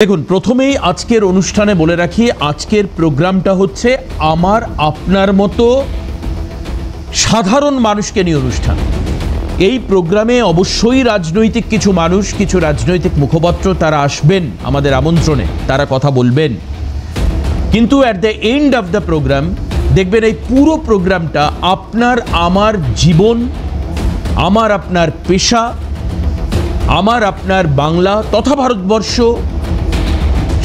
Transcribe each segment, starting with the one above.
দেখুন, প্রথমেই আজকের অনুষ্ঠানে বলে রাখি, আজকের প্রোগ্রামটা হচ্ছে আমার আপনার মতো সাধারণ মানুষকে নিয়ে অনুষ্ঠান। এই প্রোগ্রামে অবশ্যই রাজনৈতিক কিছু মানুষ, কিছু রাজনৈতিক মুখপাত্র তারা আসবেন আমাদের আমন্ত্রণে, তারা কথা বলবেন। কিন্তু at the end of the programme দেখবেন এই পুরো প্রোগ্রামটা আপনার আমার জীবন, আমার আপনার পেশা, আমার আপনার বাংলা তথা ভারতবর্ষ,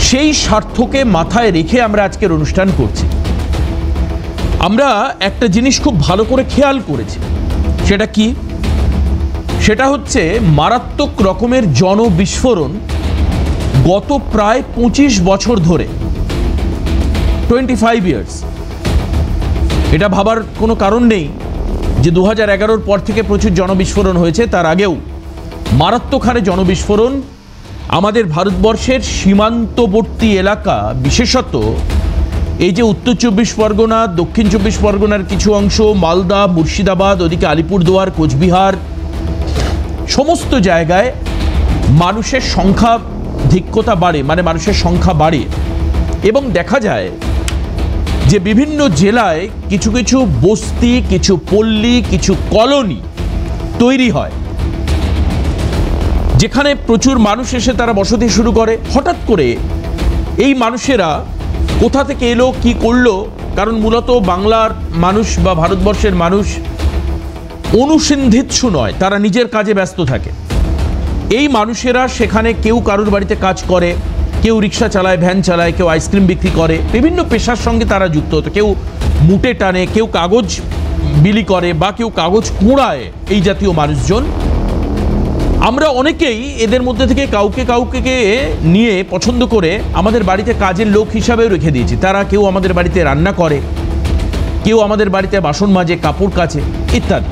সেই স্বার্থকে মাথায় রেখে আমরা আজকের অনুষ্ঠান করছি। আমরা একটা জিনিস খুব ভালো করে খেয়াল করেছি, সেটা কি? সেটা হচ্ছে মারাত্মক রকমের জনবিস্ফোরণ গত প্রায় 25 বছর ধরে, 25 ইয়ার্স। এটা ভাবার কোনো কারণ নেই যে 2011-র পর থেকে প্রচুর জনবিস্ফোরণ হয়েছে, তার আগেও মারাত্মক হারে জনবিস্ফোরণ আমাদের ভারতবর্ষের সীমান্তবর্তী এলাকা, বিশেষত এই যে উত্তর 24 পরগনা, দক্ষিণ 24 পরগনার কিছু অংশ, মালদা, মুর্শিদাবাদ, ওদিকে আলিপুরদুয়ার, কোচবিহার, সমস্ত জায়গায় মানুষের সংখ্যাধিক্যতা বাড়ে, মানে মানুষের সংখ্যা বাড়ে। এবং দেখা যায় যে বিভিন্ন জেলায় কিছু কিছু বস্তি, কিছু পল্লী, কিছু কলোনি তৈরি হয়, যেখানে প্রচুর মানুষ এসে তারা বসতি শুরু করে। হঠাৎ করে এই মানুষেরা কোথা থেকে এলো, কি করলো? কারণ মূলত বাংলার মানুষ বা ভারতবর্ষের মানুষ অনুসন্ধিৎসু নয়, তারা নিজের কাজে ব্যস্ত থাকে। এই মানুষেরা সেখানে কেউ কারোর বাড়িতে কাজ করে, কেউ রিক্সা চালায়, ভ্যান চালায়, কেউ আইসক্রিম বিক্রি করে, বিভিন্ন পেশার সঙ্গে তারা যুক্ত হতো। কেউ মুটে টানে, কেউ কাগজ বিলি করে, বা কেউ কাগজ কুড়ায়, এই জাতীয় মানুষজন। আমরা অনেকেই এদের মধ্যে থেকে কাউকে কাউকে নিয়ে পছন্দ করে আমাদের বাড়িতে কাজের লোক হিসাবেও রেখে দিয়েছি। তারা কেউ আমাদের বাড়িতে রান্না করে, কেউ আমাদের বাড়িতে বাসন মাজে, কাপড় কাচে, ইত্যাদি।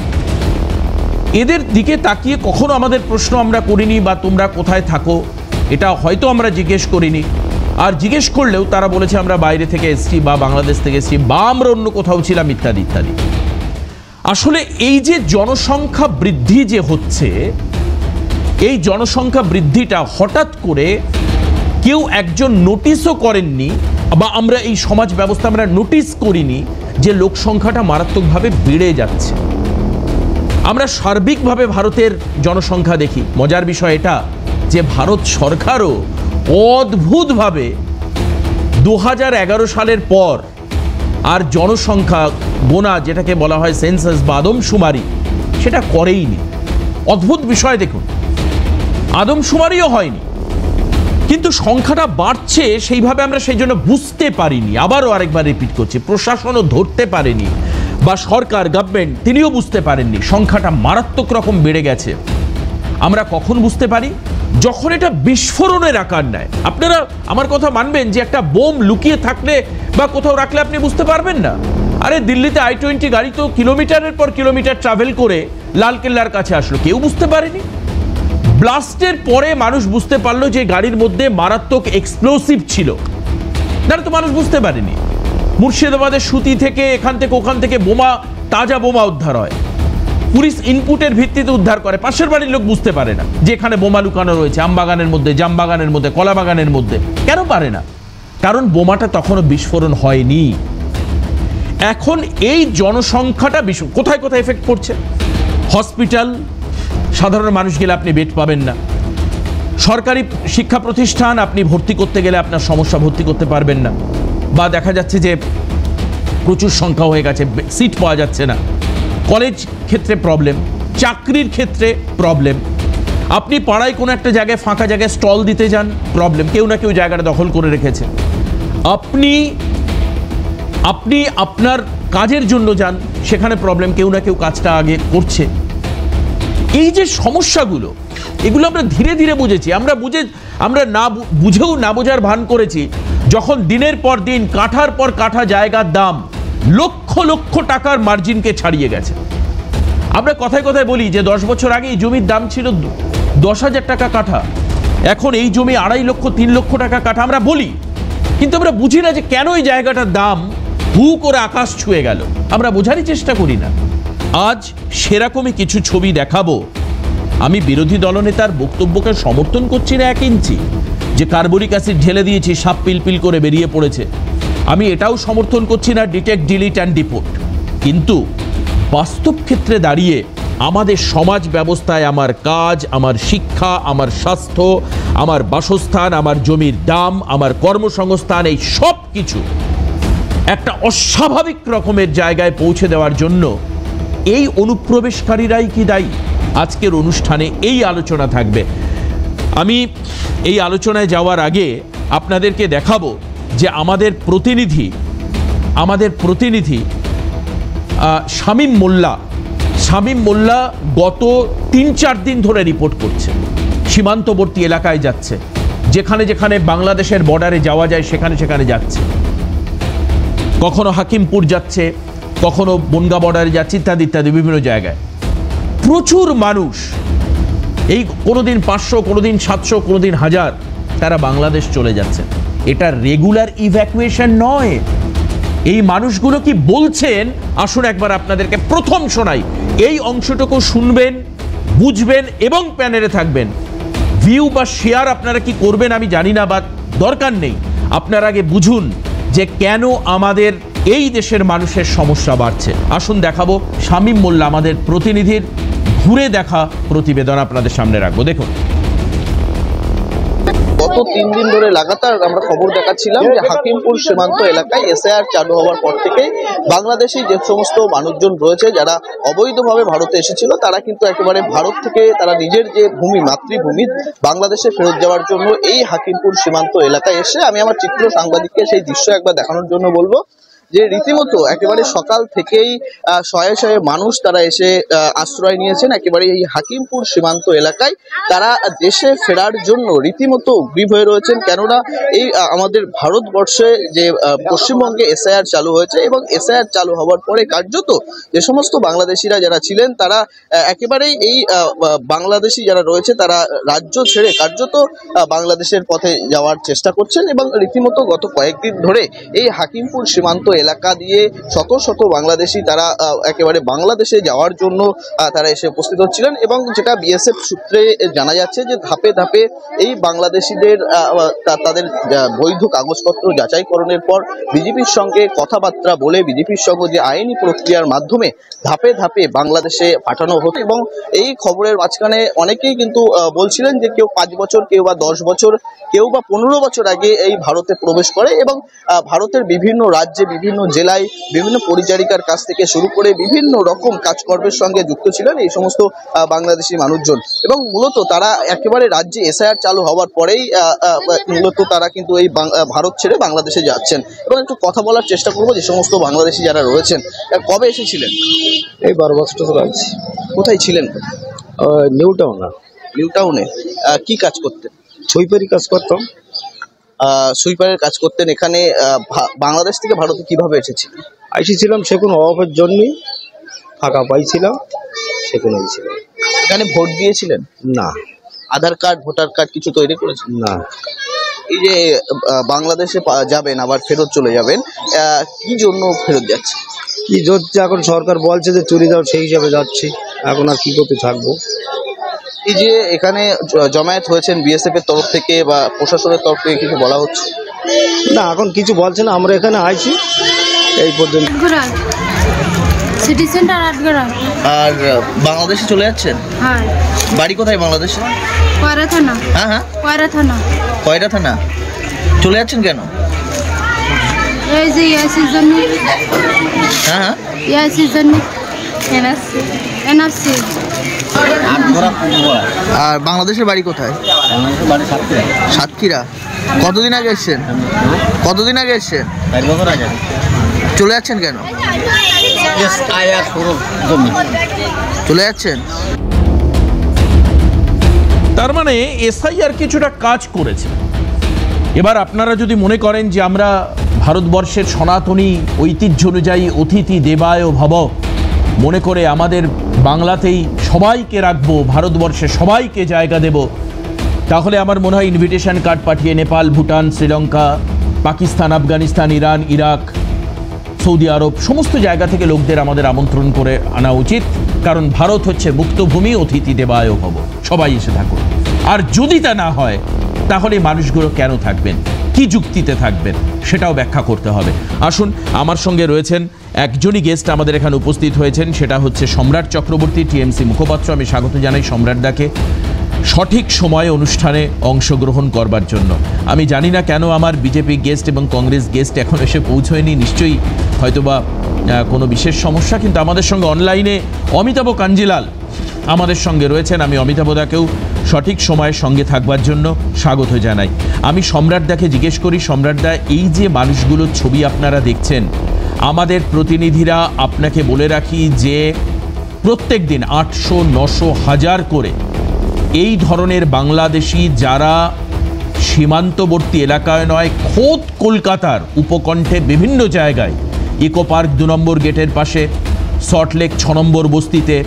এদের দিকে তাকিয়ে কখনো আমাদের প্রশ্ন আমরা করিনি, বা তোমরা কোথায় থাকো এটা হয়তো আমরা জিজ্ঞেস করিনি। আর জিজ্ঞেস করলেও তারা বলেছে আমরা বাইরে থেকে এসেছি, বা বাংলাদেশ থেকে এসেছি, বা আমরা অন্য কোথাও ছিলাম, ইত্যাদি ইত্যাদি। আসলে এই যে জনসংখ্যা বৃদ্ধি যে হচ্ছে, এই জনসংখ্যা বৃদ্ধিটা হঠাৎ করে কেউ একজন নোটিশও করেননি, বা আমরা এই সমাজ ব্যবস্থা আমরা নোটিস করিনি যে লোক সংখ্যাটা মারাত্মকভাবে বেড়ে যাচ্ছে। আমরা সার্বিকভাবে ভারতের জনসংখ্যা দেখি। মজার বিষয় এটা যে ভারত সরকারও অদ্ভুতভাবে 2011 সালের পর আর জনসংখ্যা গোনা, যেটাকে বলা হয় সেন্সাস বা আদমশুমারি, সেটা করেইনি। অদ্ভুত বিষয় দেখুন, আদমশুমারিও হয়নি, কিন্তু সংখ্যাটা বাড়ছে সেইভাবে আমরা সেই জন্য বুঝতে পারিনি। আবারও আরেকবার রিপিট করছি, প্রশাসনও ধরতে পারেনি, বা সরকার, গভর্নমেন্ট, তিনিও বুঝতে পারেননি সংখ্যাটা মারাত্মক রকম বেড়ে গেছে। আমরা কখন বুঝতে পারি? যখন এটা বিস্ফোরণের আকার নেয়। আপনারা আমার কথা মানবেন যে একটা বোম লুকিয়ে থাকলে বা কোথাও রাখলে আপনি বুঝতে পারবেন না। আরে দিল্লিতে I-20 গাড়ি তো কিলোমিটারের পর কিলোমিটার ট্রাভেল করে লালকেল্লার কাছে আসলো, কেউ বুঝতে পারেনি। ব্লাস্টের পরে মানুষ বুঝতে পারলো যে গাড়ির মধ্যে মারাত্মক এক্সপ্লোসিভ ছিল, তারা তো মানুষ বুঝতে পারেনি। মুর্শিদাবাদের সুতি থেকে এখান থেকে ওখান থেকে বোমা, তাজা বোমা উদ্ধার হয়, পুলিশ ইনপুটের ভিত্তিতে উদ্ধার করে। পাশের বাড়ির লোক বুঝতে পারে না যে এখানে বোমা লুকানো রয়েছে, আমবাগানের মধ্যে, জামবাগানের মধ্যে, কলা বাগানের মধ্যে। কেন পারে না? কারণ বোমাটা তখনও বিস্ফোরণ হয়নি। এখন এই জনসংখ্যাটা কোথায় কোথায় এফেক্ট করছে? হসপিটাল, সাধারণ মানুষ গেলে আপনি বেড পাবেন না। সরকারি শিক্ষা প্রতিষ্ঠান আপনি ভর্তি করতে গেলে আপনার সমস্যা, ভর্তি করতে পারবেন না। বা দেখা যাচ্ছে যে প্রচুর সংখ্যা হয়ে গেছে, সিট পাওয়া যাচ্ছে না। কলেজ ক্ষেত্রে প্রবলেম, চাকরির ক্ষেত্রে প্রবলেম। আপনি পাড়ায় কোনো একটা জায়গায়, ফাঁকা জায়গায় স্টল দিতে যান, প্রবলেম, কেউ না কেউ জায়গাটা দখল করে রেখেছে। আপনি আপনার কাজের জন্য যান, সেখানে প্রবলেম, কেউ না কেউ কাজটা আগে করছে। এই যে সমস্যাগুলো, এগুলো আমরা ধীরে ধীরে বুঝেছি। আমরা না বুঝেও না বোঝার ভান করেছি যখন দিনের পর দিন, কাঠার পর কাঠা জায়গার দাম লক্ষ লক্ষ টাকার মার্জিনকে ছাড়িয়ে গেছে। আমরা কথায় কথায় বলি যে 10 বছর আগে এই জমির দাম ছিল 10,000 টাকা কাঠা, এখন এই জমি 2.5 লক্ষ 3 লক্ষ টাকা কাঠা। আমরা বলি, কিন্তু আমরা বুঝি না যে কেন এই জায়গাটার দাম হু করে আকাশ ছুঁয়ে গেল। আমরা বোঝারই চেষ্টা করি না। আজ সেরকমই কিছু ছবি দেখাবো। আমি বিরোধী দলনেতার বক্তব্যকে সমর্থন করছি না 1 ইঞ্চি, যে কার্বনিক অ্যাসিড ঢেলে দিয়েছি, সাপ পিলপিল করে বেরিয়ে পড়েছে। আমি এটাও সমর্থন করছি না ডিটেক্ট, ডিলিট অ্যান্ড ডিপোর্ট, কিন্তু বাস্তব ক্ষেত্রে দাঁড়িয়ে আমাদের সমাজ ব্যবস্থায় আমার কাজ, আমার শিক্ষা, আমার স্বাস্থ্য, আমার বাসস্থান, আমার জমির দাম, আমার কর্মসংস্থান, এই সব কিছু একটা অস্বাভাবিক রকমের জায়গায় পৌঁছে দেওয়ার জন্য এই অনুপ্রবেশকারীরাই কি দায়ী? আজকের অনুষ্ঠানে এই আলোচনা থাকবে। আমি এই আলোচনায় যাওয়ার আগে আপনাদেরকে দেখাবো যে আমাদের প্রতিনিধি শামীম মোল্লা গত ৩-৪ দিন ধরে রিপোর্ট করছে, সীমান্তবর্তী এলাকায় যাচ্ছে, যেখানে যেখানে বাংলাদেশের বর্ডারে যাওয়া যায় সেখানে সেখানে যাচ্ছে, কখনো হাকিমপুর যাচ্ছে, কখনো বনগা বর্ডারে যাচ্ছে, ইত্যাদি ইত্যাদি বিভিন্ন জায়গায়। প্রচুর মানুষ, এই কোনোদিন 500, কোনোদিন 700, কোনোদিন 1000, তারা বাংলাদেশ চলে যাচ্ছে। এটা রেগুলার ইভ্যাকুয়েশন নয়। এই মানুষগুলো কি বলছেন আসুন একবার আপনাদেরকে প্রথম শোনাই। এই অংশটুকু শুনবেন, বুঝবেন এবং প্যানেলে থাকবেন। ভিউ বা শেয়ার আপনারা কি করবেন আমি জানি না, বা দরকার নেই। আপনারা আগে বুঝুন যে কেন আমাদের এই দেশের মানুষের সমস্যা বাড়ছে। আসুন দেখাবো শামীম মোল্লা আমাদের প্রতিনিধির ঘুরে দেখা প্রতিবেদন আপনাদের সামনে রাখবো, দেখুন। গত 3 দিন ধরে লাগাতার আমরা খবর দেখাচ্ছিলাম যে হাকিমপুর সীমান্ত এলাকায় এসআইআর চালু হওয়ার পর থেকে বাংলাদেশি যে সমস্ত মানুষজন রয়েছে যারা অবৈধভাবে ভারতে এসেছিল, তারা কিন্তু একেবারে ভারত থেকে তারা নিজের যে মাতৃভূমি বাংলাদেশে ফেরত যাওয়ার জন্য এই হাকিমপুর সীমান্ত এলাকায় এসে, আমি আমার চিত্র সাংবাদিককে সেই দৃশ্য একবার দেখানোর জন্য বলবো, যে রীতিমতো একেবারে সকাল থেকেই শয়ে শয়ে মানুষ তারা এসে আশ্রয় নিয়েছেন একেবারে এই হাকিমপুর সীমান্ত এলাকায়। তারা দেশে ফেরার জন্য রীতিমতো উদ্গ্রীব হয়ে রয়েছেন, কেননা এই আমাদের ভারতবর্ষে যে পশ্চিমবঙ্গে এসআইআর চালু হয়েছে এবং এসআইআর চালু হওয়ার পরে কার্যত যে সমস্ত বাংলাদেশিরা যারা ছিলেন তারা একেবারেই এই বাংলাদেশি যারা রয়েছে তারা রাজ্য ছেড়ে কার্যত বাংলাদেশের পথে যাওয়ার চেষ্টা করছেন। এবং রীতিমতো গত কয়েকদিন ধরে এই হাকিমপুর সীমান্ত এলাকা দিয়ে শত শত বাংলাদেশি তারা একেবারে বাংলাদেশে যাওয়ার জন্য তারা এসে উপস্থিত হচ্ছিলেন। এবং যেটা বিএসএফ সূত্রে জানা যাচ্ছে যে ধাপে ধাপে এই বাংলাদেশিদের তাদের বৈধ কাগজপত্র যাচাইকরণের পর বিজেপির সঙ্গে কথাবার্তা বলে বিজেপির সঙ্গে যে আইনি প্রক্রিয়ার মাধ্যমে ধাপে ধাপে বাংলাদেশে পাঠানো হতো। এবং এই খবরের মাঝখানে অনেকেই কিন্তু বলছিলেন যে কেউ 5 বছর, কেউ বা 10 বছর, কেউ বা 15 বছর আগে এই ভারতে প্রবেশ করে এবং ভারতের বিভিন্ন রাজ্যে, বিভিন্ন জেলায়, বিভিন্ন পরিচারিকার কাছ থেকে শুরু করে বিভিন্ন রকম কাজকর্মের সঙ্গে যুক্ত ছিলেন এই সমস্ত বাংলাদেশি মানুষজন। এবং মূলত তারা একেবারে রাজ্যে এসআইআর চালু হওয়ার পরেই মূলত তারা কিন্তু এই ভারত ছেড়ে বাংলাদেশে যাচ্ছেন। এবং একটু কথা বলার চেষ্টা করবো যে সমস্ত বাংলাদেশি যারা রয়েছেন। কবে এসেছিলেন? এই 12 বছর আছি। কোথায় ছিলেন? নিউ টাউনে। কি কাজ করতেন? সুইপারি কাজ করতাম। সুইপারের কাজ করতেন। এখানে বাংলাদেশ থেকে ভারতে কিভাবে এসেছিলাম সে কোনো অভাবের জন্যই, ফাঁকা পাইছিলাম সেখানে এসেছিলাম। এখানে ভোট দিয়েছিলেন? না। আধার কার্ড, ভোটার কার্ড কিছু তৈরি করেছেন? না। এই যে বাংলাদেশে যাবেন, আবার ফেরত চলে যাবেন, কি জন্য ফেরত যাচ্ছে? কি যাচ্ছে এখন সরকার বলছে যে চলে যাও, সেই হিসাবে যাচ্ছি। এখন আর কি করতে থাকবো। এই যে এখানে জমায়েত হয়েছেন বিএসএফ এর তরফ থেকে বা প্রশাসনের তরফ থেকে কিছু বলা হচ্ছে? না, এখন কিছু বলছে না, আমরা এখানে আইছি এই পর্যন্ত। City centre Atgara. আর বাংলাদেশে চলে যাচ্ছেন? হ্যাঁ। বাড়ি কোথায় বাংলাদেশে? কয়রা থানা। হ্যাঁ। কয়রা থানা। চলে যাচ্ছেন কেন? এই যে ইয়াসির জন্য। হ্যাঁ। ইয়াসির জন্য। এনআরসি। আর বাংলাদেশের বাড়ি কোথায়? সাতক্ষীরা। কতদিন আগে এসছেন? 4 বছর আগে। চলে যাচ্ছেন কেন? চলে যাচ্ছেন? তার মানে এসআইআর কিছুটা কাজ করেছে। এবার আপনারা যদি মনে করেন যে আমরা ভারতবর্ষের সনাতনী ঐতিহ্য অনুযায়ী অতিথি দেবায় ভব মনে করে আমাদের বাংলাতেই সবাইকে রাখবো, ভারতবর্ষে সবাইকে জায়গা দেব, তাহলে আমার মনে হয় ইনভিটেশন কার্ড পাঠিয়ে Nepal, Bhutan, Sri Lanka, Pakistan, Afghanistan, Iran, Iraq, Saudi Arab সমস্ত জায়গা থেকে লোকদের আমাদের আমন্ত্রণ করে আনা উচিত। কারণ ভারত হচ্ছে মুক্তভূমি, অতিথি দেবায় ভব, সবাই এসে থাকুন। আর যদি তা না হয় তাহলে এই মানুষগুলো কেন থাকবেন, কি যুক্তিতে থাকবেন, সেটাও ব্যাখ্যা করতে হবে। আসুন, আমার সঙ্গে রয়েছেন একজনই গেস্ট আমাদের এখানে উপস্থিত হয়েছেন, সেটা হচ্ছে সম্রাট চক্রবর্তী, টিএমসি মুখপাত্র। আমি স্বাগত জানাই সম্রাটদাকে সঠিক সময়ে অনুষ্ঠানে অংশগ্রহণ করবার জন্য। আমি জানি না কেন আমার বিজেপি গেস্ট এবং কংগ্রেস গেস্ট এখন এসে পৌঁছয়নি, নিশ্চয়ই হয়তোবা কোনো বিশেষ সমস্যা, কিন্তু আমাদের সঙ্গে অনলাইনে অমিতাভ কাঞ্জিলাল আমাদের সঙ্গে রয়েছেন। আমি অমিতাভদাকেও সঠিক সময়ের সঙ্গে থাকবার জন্য স্বাগত জানাই। আমি সম্রাটদাকে জিজ্ঞেস করি, সম্রাটদা, এই যে মানুষগুলোর ছবি আপনারা দেখছেন, আমাদের প্রতিনিধিরা আপনাকে বলে রাখি যে প্রত্যেক দিন 800, 900, 1000 করে এই ধরনের বাংলাদেশি যারা সীমান্তবর্তী এলাকায় নয়, খোদ কলকাতার উপকণ্ঠে বিভিন্ন জায়গায়, ইকো পার্ক 2 নম্বর গেটের পাশে, সল্টলেক 6 নম্বর বস্তিতে,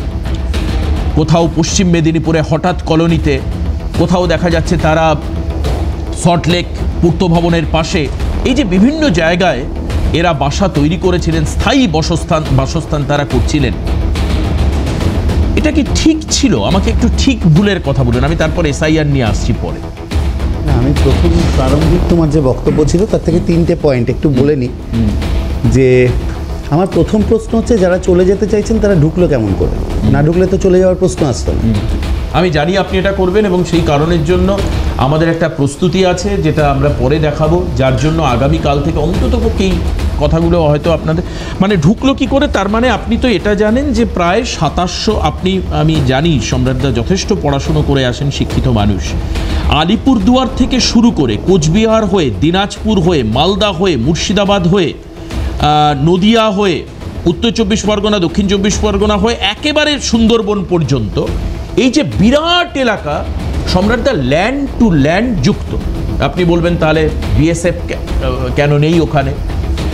কোথাও পশ্চিম মেদিনীপুরে হঠাৎ কলোনিতে, কোথাও দেখা যাচ্ছে তারা সল্টলেক পূর্ত ভবনের পাশে, এই যে বিভিন্ন জায়গায় এরা বাসা তৈরি করেছিলেন, স্থায়ী বাসস্থান তারা করছিলেন। এটা কি ঠিক ছিল? আমাকে একটু ঠিক ভুলের কথা বলুন, আমি তারপর এসআইআর নিয়ে আসছি পরে। না, আমি প্রথম প্রারম্ভিক তোমার যে বক্তব্য ছিল তার থেকে 3টে পয়েন্ট একটু বলে নিই। যে আমার প্রথম প্রশ্ন হচ্ছে, যারা চলে যেতে চাইছেন তারা ঢুকলো কেমন করে? না ঢুকলে তো চলে যাওয়ার প্রশ্ন আসতো না। আমি জানি আপনি এটা করবেন এবং সেই কারণের জন্য আমাদের একটা প্রস্তুতি আছে, যেটা আমরা পরে দেখাবো, যার জন্য আগামীকাল থেকে অন্ততপক্ষে এই কথাগুলো হয়তো আপনাদের মানে ঢুকলো কি করে। তার মানে আপনি তো এটা জানেন যে প্রায় 2700, আমি জানি সম্রাটদা যথেষ্ট পড়াশুনো করে আসেন, শিক্ষিত মানুষ, আলিপুরদুয়ার থেকে শুরু করে কোচবিহার হয়ে, দিনাজপুর হয়ে, মালদা হয়ে, মুর্শিদাবাদ হয়ে, নদিয়া হয়ে, উত্তর 24 পরগনা, দক্ষিণ 24 পরগনা হয়ে একেবারে সুন্দরবন পর্যন্ত এই যে বিরাট এলাকা, সম্রাটদা ল্যান্ড টু ল্যান্ড যুক্ত। আপনি বলবেন তাহলে বিএসএফ কেন নেই ওখানে?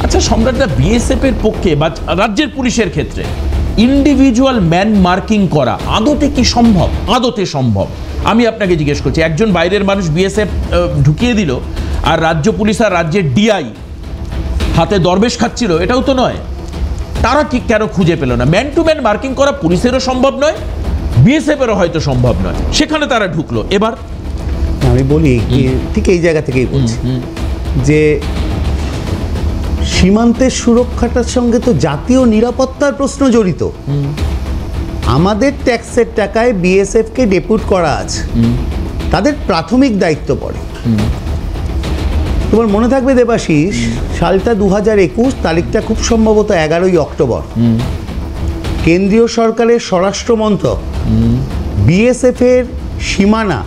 আচ্ছা সম্রাটদা, বিএসএফ এর পক্ষে বা রাজ্যের পুলিশের ক্ষেত্রে ইন্ডিভিজুয়াল ম্যান মার্কিং করা আদতে কি সম্ভব? আদতে সম্ভব? আমি আপনাকে জিজ্ঞেস করছি, একজন বাইরের মানুষ বিএসএফ ঢুকিয়ে দিল আর রাজ্য পুলিশ আর রাজ্যের ডিআই হাতে দরবেশ খাচ্ছিল, এটাও তো নয়। তারা ঠিক কেন খুঁজে পেল না? ম্যান টু ম্যান মার্কিং করা পুলিশেরও সম্ভব নয়, বিএসএফেরও হয়তো সম্ভব নয়, সেখানে তারা ঢুকলো। এবার আমি বলি ঠিক এই জায়গা থেকেই বলছি যে সীমান্তের সুরক্ষাটার সঙ্গে তো জাতীয় নিরাপত্তার প্রশ্ন জড়িত। আমাদের ট্যাক্সের টাকায় বিএসএফকে ডেপুট করা আছে, তাদের প্রাথমিক দায়িত্ব পড়ে। তোমার মনে থাকবে দেবাশিস, সালটা 2021, তারিখটা খুব সম্ভবত 11ই অক্টোবর। কেন্দ্রীয় সরকারের স্বরাষ্ট্র মন্ত্রক বিএসএফ এর সীমানা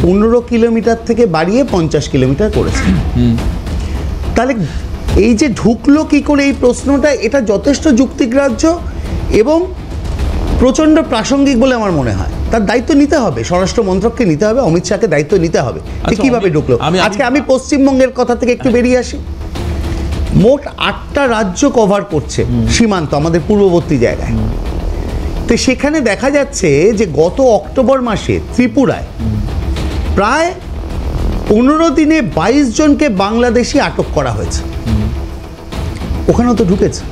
15 কিলোমিটার থেকে বাড়িয়ে 50 কিলোমিটার করেছে। তাহলে এই যে ঢুকলো কি করে এই প্রশ্নটা, এটা যথেষ্ট যুক্তিগ্রাহ্য এবং প্রচণ্ড প্রাসঙ্গিক বলে আমার মনে হয়। তার দায়িত্ব নিতে হবে, স্বরাষ্ট্র মন্ত্রককে নিতে হবে, অমিত শাহকে দায়িত্ব নিতে হবে যে কিভাবে ঢুকলো। আজকে আমি পশ্চিমবঙ্গের কথা থেকে একটু বেরিয়ে আসি। মোট 8টা রাজ্য কভার করছে সীমান্ত আমাদের পূর্ববর্তী জায়গায়। তো সেখানে দেখা যাচ্ছে যে গত অক্টোবর মাসে ত্রিপুরায় প্রায় 15 দিনে 22 জনকে বাংলাদেশি আটক করা হয়েছে। ওখানেও তো ঢুকেছে,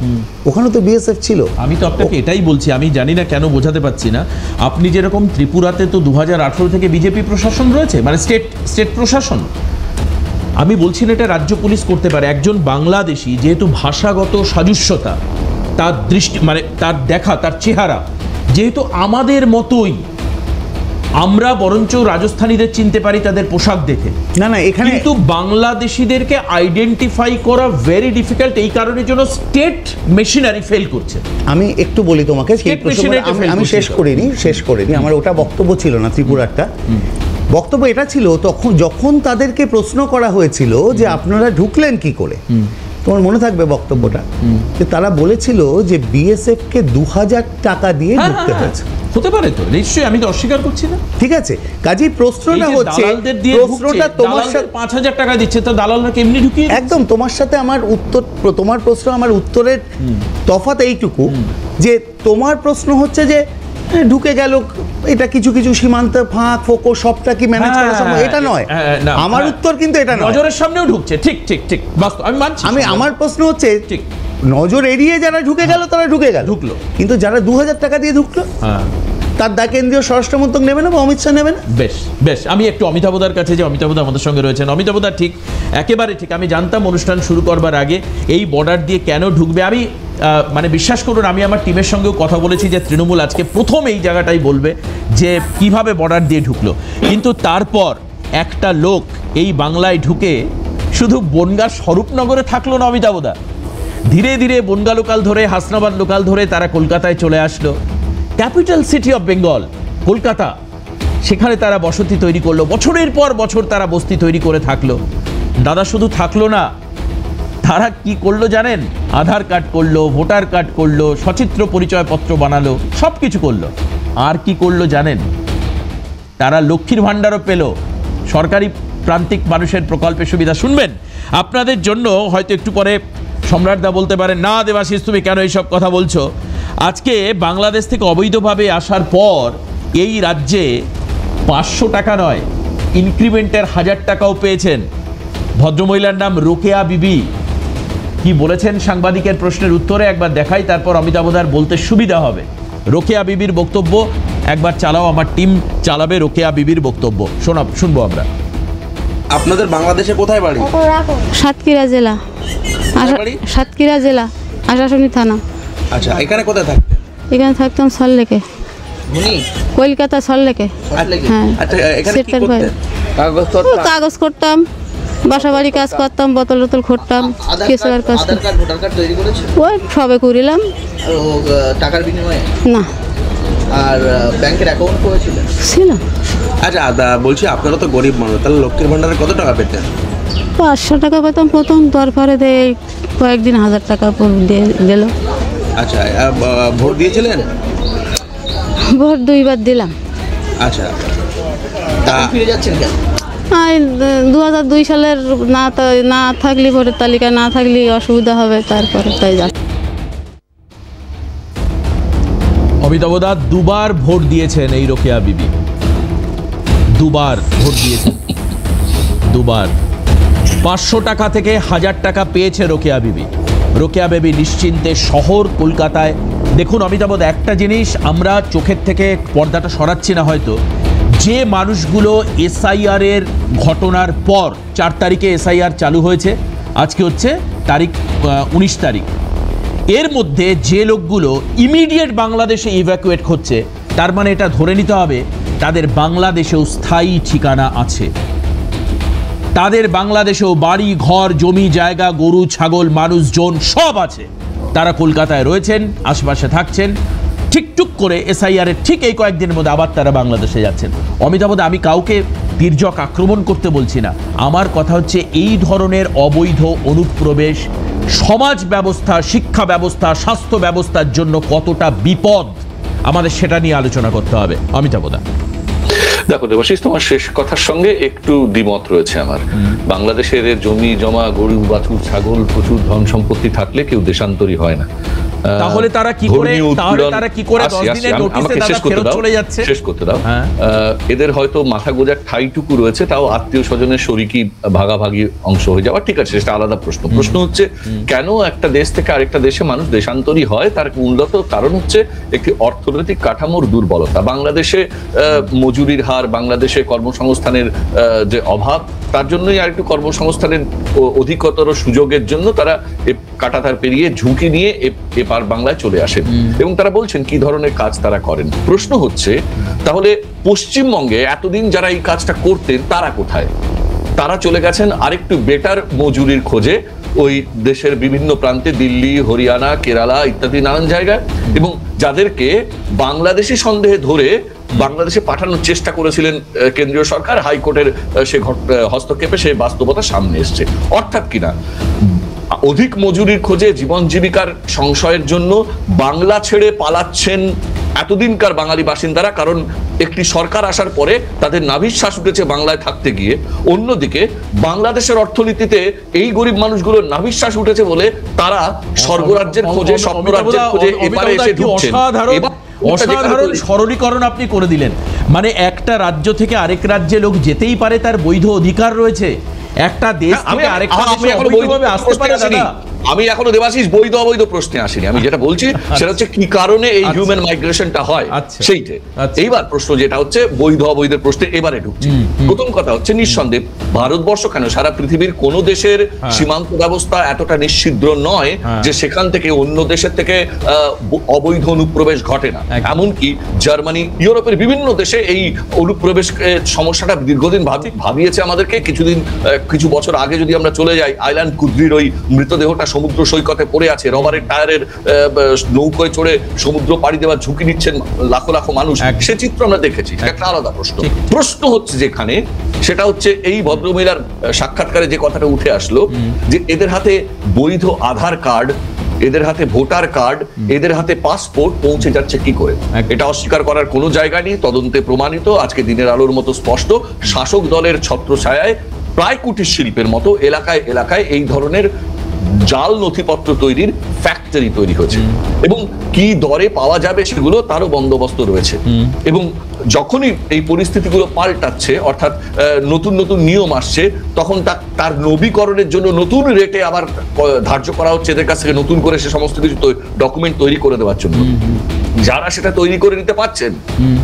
ওখানেও তো বিএসএফ ছিল। আমি তো আপনাকে এটাই বলছি, আমি জানি না কেন বোঝাতে পারছি না। আপনি যেরকম ত্রিপুরাতে তো 2018 থেকে বিজেপি প্রশাসন রয়েছে, মানে স্টেট প্রশাসন। আমি বলছি না এটা রাজ্য পুলিশ করতে পারে। একজন বাংলাদেশি যেহেতু ভাষাগত সাজস্যতা, তার দৃষ্টি মানে তার দেখা, তার চেহারা যেহেতু আমাদের মতোই, আমরা বরঞ্চ রাজস্থানীদের চিনতে পারি তাদের পোশাক দেখে। না না, এখানে কিন্তু বাংলাদেশিদেরকে আইডেন্টিফাই করা ভেরি ডিফিকাল্ট। এই কারণের জন্য স্টেট মেশিনারি ফেল করছে। আমি একটু বলি তোমাকে, আমি শেষ করিনি, আমার ওটা বক্তব্য ছিল না। ত্রিপুরারটা বক্তব্য এটা ছিল, তখন যখন তাদেরকে প্রশ্ন করা হয়েছিল যে আপনারা ঢুকলেন কি করে, তোমার মনে থাকবে বক্তব্যটা, যে তারা বলেছিল যে বিএসএফ কে 2000 টাকা দিয়ে ঢুকতে হয়েছে। হতে পারে তো, নিশ্চয়ই, আমি তো অস্বীকার করছি না। ঠিক আছে, কাজেই প্রশ্নটা হচ্ছে, প্রশ্নটা তোমার সাথে 5000 টাকা দিচ্ছে, তো দালালরা কেমনি ঢুকিয়ে? একদম তোমার সাথে আমার উত্তর, তোমার প্রশ্ন আমার উত্তরের তফাৎ এইটুকু যে তোমার প্রশ্ন হচ্ছে যে ঢুকে গেল, এটা কিছু কিছু সীমান্ত ফাঁক ফোকো সবটা কি ম্যানেজ করা সম্ভব? এটা নয়, আমার উত্তর কিন্তু এটা নয়। নজরের সামনেও ঢুকছে, ঠিক ঠিক ঠিক, বাস্তব আমি মানছি। আমার প্রশ্ন হচ্ছে, ঠিক, নজর এড়িয়ে যারা ঢুকে গেল তারা ঢুকলো, কিন্তু যারা 2000 টাকা দিয়ে ঢুকলো তার দায় কেন্দ্রীয় স্বরাষ্ট্রমন্ত্রক নেবে না বা অমিত শাহ নেবে না? বেশ বেশ, আমি একটু অমিতাভদার কাছে যে অমিতাভদা আমাদের সঙ্গে রয়েছেন। অমিতাভদা ঠিক, একেবারে ঠিক। আমি জানতাম অনুষ্ঠান শুরু করবার আগে এই বর্ডার দিয়ে কেন ঢুকবে। আমি মানে বিশ্বাস করুন, আমি আমার টিমের সঙ্গেও কথা বলেছি যে তৃণমূল আজকে প্রথম এই জায়গাটাই বলবে যে কিভাবে বর্ডার দিয়ে ঢুকলো, কিন্তু তারপর একটা লোক এই বাংলায় ঢুকে শুধু বনগা স্বরূপনগরে থাকলো না অমিতাভদা, ধীরে ধীরে বনগা লোকাল ধরে, হাসনাবাদ লোকাল ধরে তারা কলকাতায় চলে আসলো, capital city of Bengal Kolkata, সেখানে তারা বসতি তৈরি করলো, বছরের পর বছর তারা বস্তি তৈরি করে থাকলো। দাদা শুধু থাকলো না, তারা কি করলো জানেন? আধার কার্ড করলো, ভোটার কার্ড করলো, সচিত্র পরিচয়পত্র বানালো, সব কিছু করলো। আর কি করলো জানেন? তারা লক্ষ্মীর ভাণ্ডারও পেল, সরকারি প্রান্তিক মানুষের প্রকল্পের সুবিধা। শুনবেন আপনাদের জন্য, হয়তো একটু পরে সম্রাটদা বলতে পারেন না দেবাশিস তুমি কেন এইসব কথা বলছো। আজকে বাংলাদেশ থেকে অবৈধভাবে আসার পর এই রাজ্যে 500 টাকা নয়, ইনক্রিমেন্টের 1000 টাকাও পেয়েছেন। ভদ্রমহিলার নাম রোকেয়া বিবি। কি বলেছেন সাংবাদিকের প্রশ্নের উত্তরে একবার দেখাই, তারপর অমিতাভদার বলতে সুবিধা হবে। রোকেয়া বিবির বক্তব্য একবার চালাও, আমার টিম চালাবে রোকেয়া বিবির বক্তব্য, শুনবো আমরা। আপনাদের বাংলাদেশে কোথায় বাড়ি? সাতক্ষীরা জেলা, সাতক্ষীরা জেলা, আশাশুনি থানা। আচ্ছা, এখানে কোথায় থাকতেন? এখানে থাকতাম সল্লেকে, কলকাতা সল্লেকে। হ্যাঁ, আচ্ছা, এখানে কি সেক্টর করতেন? কাগজ করতাম, বাসা বাড়ি কাজ করতাম, বোতল টোতল খুঁড়তাম, কেসের কাজ। আধার কার্ড ভোটার কার্ড তৈরি করেছে ওই সবে করিলাম টাকার বিনিময়ে? না, আর ব্যাংকের অ্যাকাউন্ট করেছিলেন? ছিল। আচ্ছা বলছি, আপনারা তো গরিব মানুষ, তাহলে লক্ষ্মীর ভাণ্ডারে কত টাকা পেতেন? 500 টাকা পেতাম প্রথম, তারপরে কয়েকদিন 1000 টাকা দিয়ে দিল। আচ্ছা, ভোট দিয়েছিলেন? ভোট 2বার দিলাম। আচ্ছা, ফিরে যাচ্ছেন কেন? 2002 সালের না থাকলে, ভোটের তালিকা না থাকলে অসুবিধা হবে, তারপরে তাই যা। অমিতাভদা 2বার ভোট দিয়েছেন এই রোকেয়া বিবি, 2বার ভোট দিয়েছেন, 2বার। 500 টাকা থেকে 1000 টাকা পেয়েছে রোকেয়া বিবি। রোকেয়া বিবি নিশ্চিন্তে শহর কলকাতায়। দেখুন অমিতাভদা, একটা জিনিস আমরা চোখের থেকে পর্দাটা সরাচ্ছি না হয়তো, যে মানুষগুলো এসআইআর এর ঘটনার পর 4 তারিখে এসআইআর চালু হয়েছে, আজকে হচ্ছে 19 তারিখ, এর মধ্যে যে লোকগুলো ইমিডিয়েট বাংলাদেশে ইভ্যাকুয়েট হচ্ছে, তার মানে এটা ধরে নিতে হবে তাদের বাংলাদেশেও স্থায়ী ঠিকানা আছে, তাদের বাংলাদেশেও বাড়ি ঘর জমি জায়গা গরু ছাগল মানুষজন সব আছে, তারা কলকাতায় রয়েছেন, আশেপাশে থাকছেন, ঠিকটুক করে এসআইআর এর ঠিক এই কয়েকদিনের মধ্যে আবার তারা বাংলাদেশে যাচ্ছেন। অমিতাভদা, আমি কাউকে তির্যক আক্রমণ করতে বলছি না, আমার কথা হচ্ছে এই ধরনের অবৈধ অনুপ্রবেশ সমাজ ব্যবস্থা, শিক্ষা ব্যবস্থা, স্বাস্থ্য ব্যবস্থার জন্য কতটা বিপদ, আমাদের সেটা নিয়ে আলোচনা করতে হবে। অমিতাভদা, দেখো দেবাশিস, তোমার শেষ কথার সঙ্গে একটু দ্বিমত রয়েছে আমার। বাংলাদেশের জমি জমা গরু বাছুর ছাগল প্রচুর ধন সম্পত্তি থাকলে কেউ দেশান্তরী হয় না। তাহলে তারা কি করে 10 দিনের নোটিশে দাদা ফেরত চলে যাচ্ছে? শেষ করতে দাও। এদের হয়তো মাথা গোজার ঠাইটুকু রয়েছে, তাও আত্মীয় স্বজনের শরিকি ভাগাভাগি অংশ হয়ে যাওয়া, ঠিক আছে, সেটা আলাদা প্রশ্ন। প্রশ্ন হচ্ছে কেন একটা দেশ থেকে আরেকটা দেশে মানুষ দেশান্তরী হয়? তার মূলত কারণ হচ্ছে একটি অর্থনৈতিক কাঠামোর দুর্বলতা। বাংলাদেশে মজুরির হার, বাংলাদেশে কর্মসংস্থানের যে অভাব, তার জন্যই আর একটু কর্মসংস্থানের অধিকতর সুযোগের জন্য তারা কাঁটাতার পেরিয়ে ঝুঁকি নিয়ে এপার বাংলায় চলে আসেন, এবং তারা বলছেন কি ধরনের কাজ তারা করেন। প্রশ্ন হচ্ছে তাহলে পশ্চিমবঙ্গে এতদিন যারা এই কাজটা করতেন তারা কোথায়? তারা চলে গেছেন আরেকটু বেটার মজুরির খোঁজে ওই দেশের বিভিন্ন প্রান্তে, দিল্লি, হরিয়ানা, কেরালা ইত্যাদি নানান জায়গায়, এবং যাদেরকে বাংলাদেশি সন্দেহে ধরে বাংলাদেশে পাঠানোর চেষ্টা করেছিলেন কেন্দ্রীয় সরকার, হাইকোর্টের সে হস্তক্ষেপে সেই বাস্তবতা সামনে এসছে। অর্থাৎ কিনা অধিক মজুরির খোঁজে, জীবন জীবিকার সংশয়ের জন্য বাংলা ছেড়ে পালাচ্ছেন এতদিনকার বাঙালি বাসিন্দারা, কারণ একটি সরকার আসার পরে তাদের নাভিশ্বাস উঠেছে বাংলায় থাকতে গিয়ে। অন্যদিকে বাংলাদেশের অর্থনীতিতে এই গরিব মানুষগুলোর নাভিশ্বাস উঠেছে বলে তারা স্বর্গরাজ্যের খোঁজে, স্বপ্নরাজ্যের খোঁজে এবারে এসে ঢুকছেন। অসাধারণ সরলীকরণ আপনি করে দিলেন। মানে একটা রাজ্য থেকে আরেক রাজ্যে লোক যেতেই পারে, তার বৈধ অধিকার রয়েছে। একটা দেশ থেকে আরেকটা দেশে অবৈধভাবে আসতে পারে দাদা। আমি এখনো দেবাশিস বৈধ অবৈধ প্রশ্নে আসিনি, আমি যেটা বলছি সেটা হচ্ছে কি কারণে এই হিউম্যান মাইগ্রেশনটা হয় সেইটা। এইবার প্রশ্ন যেটা হচ্ছে বৈধ অবৈধের প্রশ্নে এবারে ঢুকছি। প্রথম কথা হচ্ছে নিঃসন্দেহে ভারতবর্ষ কেন সারা পৃথিবীর কোন দেশের সীমান্ত ব্যবস্থা এতটা নিশ্ছিদ্র নয় যে সেখান থেকে অন্য দেশের থেকে অবৈধ অনুপ্রবেশ ঘটে না। এমনকি জার্মানি, ইউরোপের বিভিন্ন দেশে এই অনুপ্রবেশ সমস্যাটা দীর্ঘদিন ভাবিয়েছে আমাদেরকে। কিছু বছর আগে যদি আমরা চলে যাই, আইল্যান্ড কুদ্রির ওই মৃতদেহটা সমুদ্র সৈকতে পড়ে আছে, রবারের টায়ারের নৌকোয় চড়ে সমুদ্র পাড়ি দেওয়ার ঝুঁকি নিচ্ছেন লাখো লাখো মানুষ, সে চিত্র আমরা দেখেছি। একটা আলাদা প্রশ্ন হচ্ছে যেখানে, সেটা হচ্ছে এই ভদ্রমহিলার সাক্ষাৎকারে যে কথাটা উঠে আসলো যে এদের হাতে বৈধ আধার কার্ড, এদের হাতে ভোটার কার্ড, এদের হাতে পাসপোর্ট পৌঁছে যাচ্ছে কি করে? এটা অস্বীকার করার কোনো জায়গা নেই, তদন্তে প্রমাণিত, আজকে দিনের আলোর মতো স্পষ্ট। শাসক দলের ছত্রছায়ায় প্রায় কুটির শিল্পের মতো এলাকায় এলাকায় এই ধরনের জাল নথিপত্র তৈরির ফ্যাক্টরি তৈরি হয়েছে, এবং কি দরে পাওয়া যাবে সেগুলো তারও বন্দোবস্ত রয়েছে। এবং যখনই এই পরিস্থিতিগুলো পাল্টাচ্ছে, অর্থাৎ নতুন নতুন নিয়ম আসছে, তখন তার নবীকরণের জন্য নতুন রেটে আবার ধার্য করা হচ্ছে এদের কাছ থেকে, নতুন করে সে সমস্ত কিছু ডকুমেন্ট তৈরি করে দেওয়ার জন্য। যারা সেটা তৈরি করে নিতে পারছেন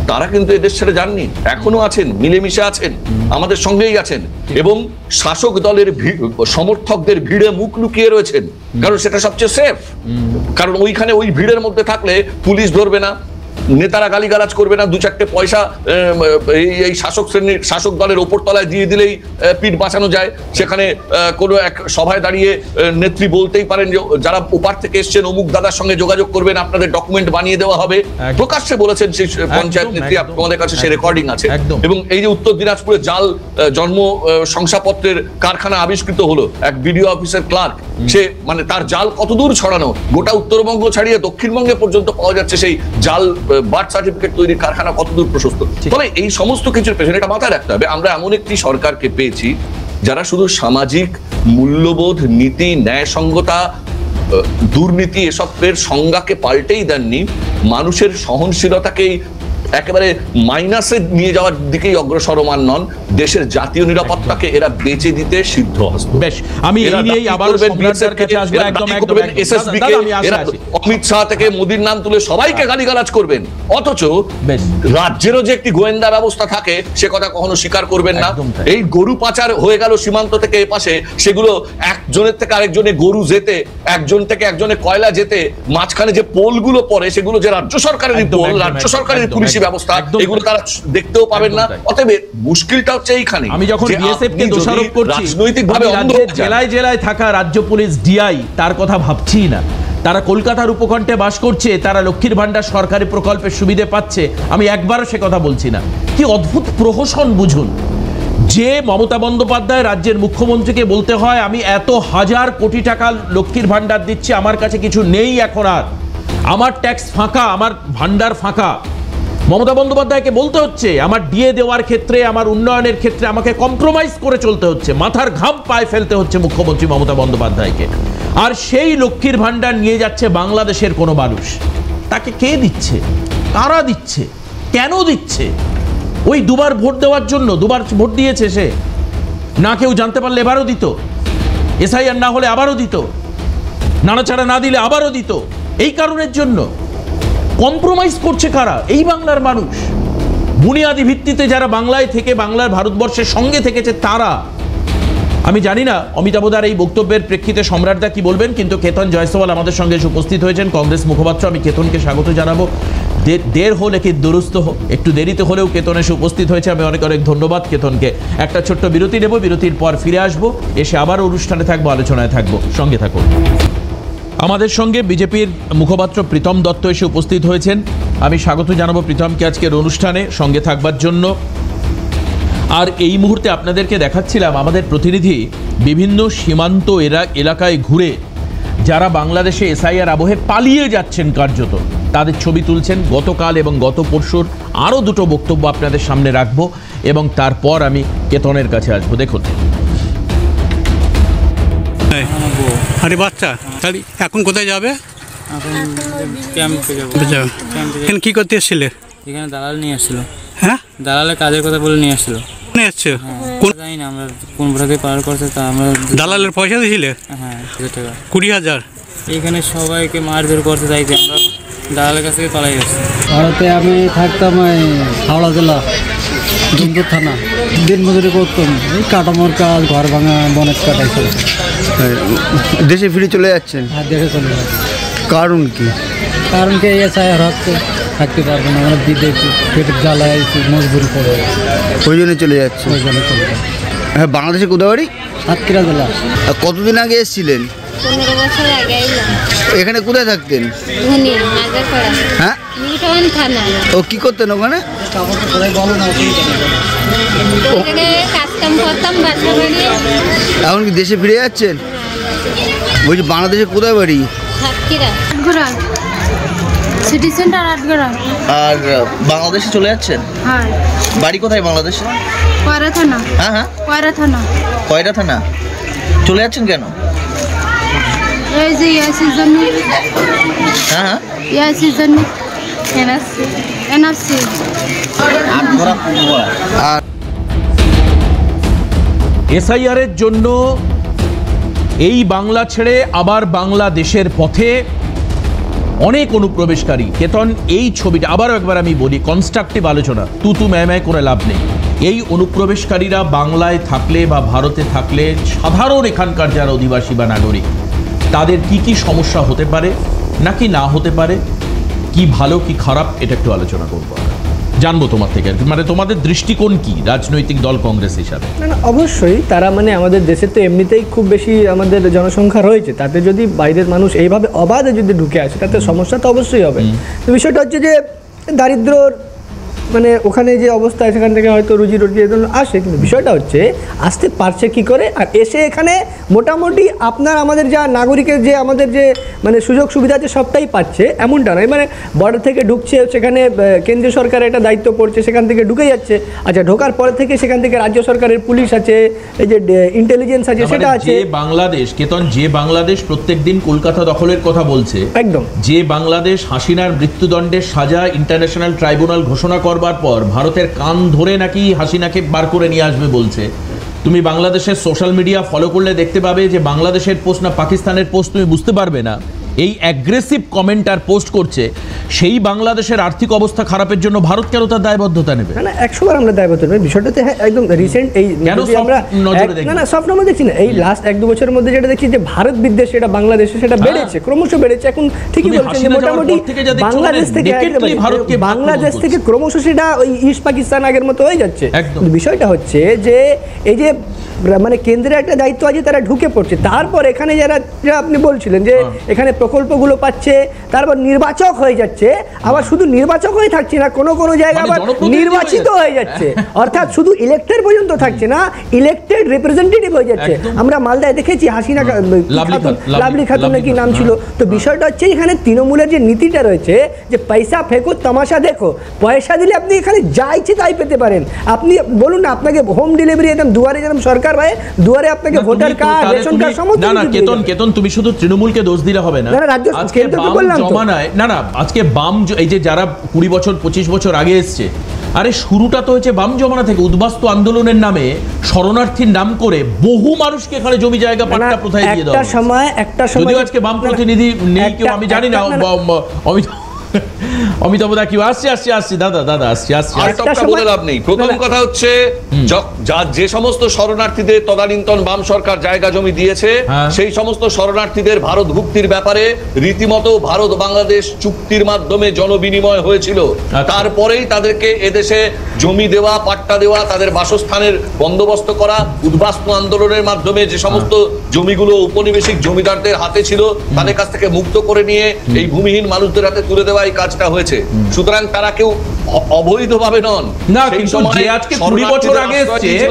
তারা কিন্তু এদের ছেড়ে যাননি, এখনো আছেন, মিলেমিশে আছেন, আমাদের সঙ্গেই আছেন, এবং শাসক দলের সমর্থকদের ভিড়ে মুখ লুকিয়ে রয়েছেন, কারণ সেটা সবচেয়ে সেফ। কারণ ওইখানে ওই ভিড়ের মধ্যে থাকলে পুলিশ ধরবে না, নেতারা গালিগালাজ করবে না, দু চারটে পয়সা এই শাসক দলের ওপর তলায় দিয়ে দিলেই পিঠ বাঁচানো যায়। সেখানে কোনো এক সভায় দাঁড়িয়ে নেত্রী বলতেই পারেন যে যারা ওপার থেকে এসছেন অমুক দাদার সঙ্গে যোগাযোগ করবেন, আপনাদের ডকুমেন্ট বানিয়ে দেওয়া হবে, প্রকাশ্যে বলেছেন সেই পঞ্চায়েত নেত্রী, আপনাদের কাছে সেই রেকর্ডিং আছে। এবং এই যে উত্তর দিনাজপুরে জাল জন্ম শংসাপত্রের কারখানা আবিষ্কৃত হলো, এক বিডিও অফিসের ক্লার্ক, সে মানে তার জাল কতদূর ছড়ানো, গোটা উত্তরবঙ্গ ছাড়িয়ে দক্ষিণবঙ্গে পর্যন্ত পাওয়া যাচ্ছে সেই জাল বার্থ সার্টিফিকেট তৈরির কারখানা কতদূর প্রশস্ত। ফলে এই সমস্ত কিছুর পেছনে এটা মাথায় রাখতে হবে, আমরা এমন একটি সরকারকে পেয়েছি যারা শুধু সামাজিক মূল্যবোধ, নীতি, ন্যায়সঙ্গতা, দুর্নীতি এসবের সংজ্ঞাকে পাল্টেই দেননি, মানুষের সহনশীলতাকেই একেবারে মাইনাসে নিয়ে যাওয়ার দিকেই অগ্রসরমান নন, দেশের জাতীয় নিরাপত্তাকে এরা বেঁচে দিতে সিদ্ধ হস্ত। বেশ, আমি এই নিয়েই আবার সম্রাটদের কাছে আসব। একদম এসএসবি কে এরা অমিত শাহ থেকে মোদির নাম তুলে সবাইকে গালিগালাজ করবেন, অথচ রাজ্যেরও যে একটি গোয়েন্দা ব্যবস্থা থাকে সে কথা কখনো স্বীকার করবেন না। এই গরু পাচার হয়ে গেল সীমান্ত থেকে এপাশে, সেগুলো একজনের থেকে আরেকজনে গরু যেতে, একজন থেকে একজনে কয়লা যেতে, মাঝখানে যে পোলগুলো পড়ে সেগুলো যে রাজ্য সরকারের পোল, রাজ্য সরকারের পুলিশ ব্যবস্থা, এগুলো তারা দেখতেও পাবেন না। অতএব মুশকিলটা হচ্ছে এইখানে। আমি যখন বিএসএফ কে দোষারোপ করছি, রাজনৈতিকভাবে জেলায় জেলায় থাকা রাজ্য পুলিশ ডিআই তার কথা ভাবছি না, তারা কলকাতার উপকণ্ঠে বাস করছে, তারা লক্ষ্মীর ভান্ডার সরকারি প্রকল্পের সুবিধে পাচ্ছে, আমি একবারও সে কথা বলছি না। কি অদ্ভুত প্রহসন বুঝুন, যে মমতা বন্দ্যোপাধ্যায় রাজ্যের মুখ্যমন্ত্রীকে বলতে হয় আমি এত হাজার কোটি টাকা লক্ষ্মীর ভান্ডার দিচ্ছি, আমার কাছে কিছু নেই এখন আর, আমার ট্যাক্স ফাঁকা, আমার ভান্ডার ফাঁকা। মমতা বন্দ্যোপাধ্যায়কে বলতে হচ্ছে আমার ডিএ দেওয়ার ক্ষেত্রে, আমার উন্নয়নের ক্ষেত্রে আমাকে কম্প্রোমাইজ করে চলতে হচ্ছে, মাথার ঘাম পায়ে ফেলতে হচ্ছে মুখ্যমন্ত্রী মমতা বন্দ্যোপাধ্যায়কে। আর সেই লক্ষ্মীর ভান্ডার নিয়ে যাচ্ছে বাংলাদেশের কোনো মানুষ। তাকে কে দিচ্ছে? কারা দিচ্ছে? কেন দিচ্ছে? ওই দুবার ভোট দেওয়ার জন্য? দুবার ভোট দিয়েছে সে, না কেউ জানতে পারলে এবারও দিত, এসআইআর না হলে আবারও দিত, নাড়াচাড়া না দিলে আবারও দিত। এই কারণের জন্য কম্প্রোমাইজ করছে কারা? এই বাংলার মানুষ, বুনিয়াদি ভিত্তিতে যারা বাংলায় থেকে বাংলার ভারতবর্ষের সঙ্গে থেকেছে তারা। আমি জানি না অমিতাভদার এই বক্তব্যের প্রেক্ষিতে সম্রাটদা কি বলবেন, কিন্তু কেতন জয়সওয়াল আমাদের সঙ্গে উপস্থিত হয়েছেন, কংগ্রেস মুখপাত্র। আমি কেতনকে স্বাগত জানাবো। দের হো লেকিন দুরুস্ত হো, একটু দেরিতে হলেও কেতন এসে উপস্থিত হয়েছে, আমি অনেক অনেক ধন্যবাদ কেতনকে। একটা ছোট্ট বিরতি নেব, বিরতির পর ফিরে আসবো, এসে আবার অনুষ্ঠানে থাকবো, আলোচনায় থাকবো, সঙ্গে থাকুন। আমাদের সঙ্গে বিজেপির মুখপাত্র প্রীতম দত্ত এসে উপস্থিত হয়েছেন, আমি স্বাগত জানাবো প্রীতমকে আজকের অনুষ্ঠানে সঙ্গে থাকবার জন্য। আর এই মুহূর্তে আপনাদেরকে দেখাচ্ছিলাম আমাদের প্রতিনিধি বিভিন্ন সীমান্ত এলাকায় ঘুরে যারা বাংলাদেশে এসআইআর আবহে পালিয়ে যাচ্ছেন কার্যত, তাদের ছবি তুলছেন। গতকাল এবং গত পরশুর আরও দুটো বক্তব্য আপনাদের সামনে রাখবো এবং তারপর আমি কেতনের কাছে আসবো। দেখুন। আরে বাচ্চা, তাহলে এখন কোথায় যাবে? এখানে কি করতে এসেছিলে? এখানে দালাল নিয়ে আসছিল। হ্যাঁ, দালালের কাজের কথা বলে নিয়ে আসছিল। নিয়ে আসছো? জানি না আমরা কোন ভাবে পার করছে, তা আমরা দালালের পয়সা দিয়েছিলে? হ্যাঁ 1000 টাকা। 20,000? এখানে সবাইকে মারধর করতে চাইছে, আমরা দালালের কাছ থেকে পালাই গেছি। ভারতে আমি থাকতাম হাওড়া জেলা জুমপুর থানা, দিন মজুরি করতাম, এই কাটামোর কাজ, ঘর ভাঙা, বনের কাটাই চলে। দেশে ফিরে চলে যাচ্ছেন? আর দেখে চলে যাচ্ছে। কারণ কি? কারণ কি এসআইআর হচ্ছে, থাকতে পারবো না, আমরা বিদেশি পেটের জ্বালায় মজবুরি করে ওই জন্য চলে যাচ্ছে। ওই জন্য চলে যাচ্ছে। হ্যাঁ, বাংলাদেশে কোথায় বাড়ি? সাতক্ষীরা জেলা। কতদিন আগে এসেছিলেন? 15 বছর আগে এলাম। এখানে কোথায় থাকতেন? ধনী নাজারপাড়া, হ্যাঁ, নীলকাওয়ান থানা। ও কি করতেন ওখানে? ওখানে কাজ কাম করতাম, বাসা বাড়ি। এখন কি দেশে ফিরে যাচ্ছেন? বলছি বাংলাদেশে কোথায় বাড়ি? সাতক্ষীরা। Atgara, city centre Atgara. আর বাংলাদেশে চলে যাচ্ছেন? হ্যাঁ। বাড়ি কোথায় বাংলাদেশে? কয়রা থানা। হ্যাঁ হ্যাঁ, কয়রা থানা। কয়রা থানা। চলে যাচ্ছেন কেন? এই যে ইয়াসির জন্য। হ্যাঁ হ্যাঁ, ইয়াসির জন্য। এনআরসি। এনআরসি। আর এসআইআর এর জন্য এই বাংলা ছেড়ে আবার বাংলাদেশের পথে অনেক অনুপ্রবেশকারী। কেতন, এই ছবিটা আবারও একবার আমি বলি, কনস্ট্রাকটিভ আলোচনা, তু ম্যায় করে লাভ নেই। এই অনুপ্রবেশকারীরা বাংলায় থাকলে বা ভারতে থাকলে সাধারণ এখানকার যারা অধিবাসী বা নাগরিক, তাদের কি কি সমস্যা হতে পারে নাকি না হতে পারে, কি ভালো কি খারাপ, এটা একটু আলোচনা করবো, জানবো তোমার থেকে। মানে তোমাদের দৃষ্টিকোণ কি রাজনৈতিক দল কংগ্রেস হিসাবে? না, অবশ্যই তারা মানে আমাদের দেশে তো এমনিতেই খুব বেশি আমাদের জনসংখ্যা রয়েছে, তাতে যদি বাইরের মানুষ এইভাবে অবাধে যদি ঢুকে আসে তাতে সমস্যা তো অবশ্যই হবে। তো বিষয়টা হচ্ছে যে দারিদ্র্যর মানে ওখানে যে অবস্থা, সেখান থেকে হয়তো রুজি রুটি আসে, কিন্তু বিষয়টা হচ্ছে আসতে পারছে কি করে, আর এসে এখানে মোটামুটি আপনার আমাদের যা নাগরিকের যে আমাদের যে মানে সুযোগ সুবিধা আছে সবটাই পাচ্ছে এমনটা নয়। মানে বর্ডার থেকে ঢুকছে, সেখানে কেন্দ্রীয় সরকারের একটা দায়িত্ব পড়ছে, সেখান থেকে ঢুকে যাচ্ছে। আচ্ছা, ঢোকার পরে থেকে সেখান থেকে রাজ্য সরকারের পুলিশ আছে, এই যে ইন্টেলিজেন্স আছে, সেটা আছে। যে বাংলাদেশ, কেতন, যে বাংলাদেশ প্রত্যেকদিন কলকাতা দখলের কথা বলছে, একদম যে বাংলাদেশ হাসিনার মৃত্যুদণ্ডের সাজা ইন্টারন্যাশনাল ট্রাইব্যুনাল ঘোষণা করবার পর ভারতের কান ধরে নাকি হাসিনাকে বার করে নিয়ে আসবে বলছে, তুমি বাংলাদেশের সোশ্যাল মিডিয়া ফলো করলে দেখতে পাবে যে বাংলাদেশের পোস্ট না পাকিস্তানের পোস্ট তুমি বুঝতে পারবে না, এই অ্যাগ্রেসিভ কমেন্ট আর পোস্ট করছে। সেই বাংলাদেশের আর্থিক অবস্থা খারাপের জন্য ভারত কেন তার দায়বদ্ধতা নেবে? না, 100বার আমরা দায়বদ্ধ নেব। বিষয়টাতে একদম রিসেন্ট এই আমরা না সব নজরে দেখছি না, এই লাস্ট 1-2 বছরের মধ্যে যেটা দেখছি যে ভারত বিদ্বেষ সেটা বাংলাদেশে সেটা বেড়েছে, ক্রমশ বেড়েছে। এখন ঠিকই বলছেন যে মোটামুটি বাংলাদেশ থেকে ক্রমশ সেটা ওই ইস্ট পাকিস্তান আগের মতো হয়ে যাচ্ছে। বিষয়টা হচ্ছে যে এই যে মানে কেন্দ্রের একটা দায়িত্ব আছে, তারা ঢুকে পড়ছে। তারপর এখানে যারা আপনি বলছিলেন যে এখানে প্রকল্পগুলো পাচ্ছে, তারপর নির্বাচক হয়ে যাচ্ছে, আবার শুধু নির্বাচক হয়ে থাকছে না, কোনো কোনো জায়গায় আবার নির্বাচিত হয়ে যাচ্ছে, অর্থাৎ শুধু ইলেক্টেড পর্যন্ত থাকছে না, ইলেক্টেড রিপ্রেজেন্টেটিভ হয়ে যাচ্ছে। আমরা মালদায় দেখেছি হাসিনা, লাভলি খাতুন নাকি নাম ছিল। তো বিষয়টা হচ্ছে এখানে তৃণমূলের যে নীতিটা রয়েছে যে পয়সা ফেঁকো তামাশা দেখো, পয়সা দিলে আপনি এখানে যা ইচ্ছে তাই পেতে পারেন। আপনি বলুন না, আপনাকে হোম ডেলিভারি একদম দুয়ারে, যেরকম সরকার ভাই দুয়ারে আপনাকে ভোটার কার্ড, রেশন কার্ড সমস্ত। না কেতন, তুমি শুধু তৃণমূলকে দোষ দিলে হবে না। আজকে জমানায় না আজকে বাম এই যে যারা 20 বছর 25 বছর আগে এসছে, আরে শুরুটা তো হয়েছে বাম জমানা থেকে। উদ্বাস্তু আন্দোলনের নামে শরণার্থীর নাম করে বহু মানুষকে এখানে জমি জায়গা পাট্টা প্রথায় দিয়ে দেওয়া। একটা সময় যদিও আজকে বাম প্রতিনিধি নেই কেউ, আমি জানি না। অমিতাভ দা কি আসছি দাদা আসছি বলে লাভ নেই। প্রথম কথা হচ্ছে যে সমস্ত শরণার্থীদের তদানীন্তন বাম সরকার জায়গা জমি দিয়েছে, সেই সমস্ত শরণার্থীদের ভারত ভুক্তির ব্যাপারে রীতিমতো ভারত বাংলাদেশ চুক্তির মাধ্যমে জনবিনিময় হয়েছিল। তারপরেই তাদেরকে এদেশে জমি দেওয়া, পাট্টা দেওয়া, তাদের বাসস্থানের বন্দোবস্ত করা, উদ্বাস্তু আন্দোলনের মাধ্যমে যে সমস্ত জমিগুলো উপনিবেশিক জমিদারদের হাতে ছিল তাদের কাছ থেকে মুক্ত করে নিয়ে এই ভূমিহীন মানুষদের হাতে তুলে দেওয়া এই কাজটা হয়েছে। সুতরাং তারা কেউ অবৈধভাবে নন না, কিন্তু যে আজকে 20 বছর আগে এসেছে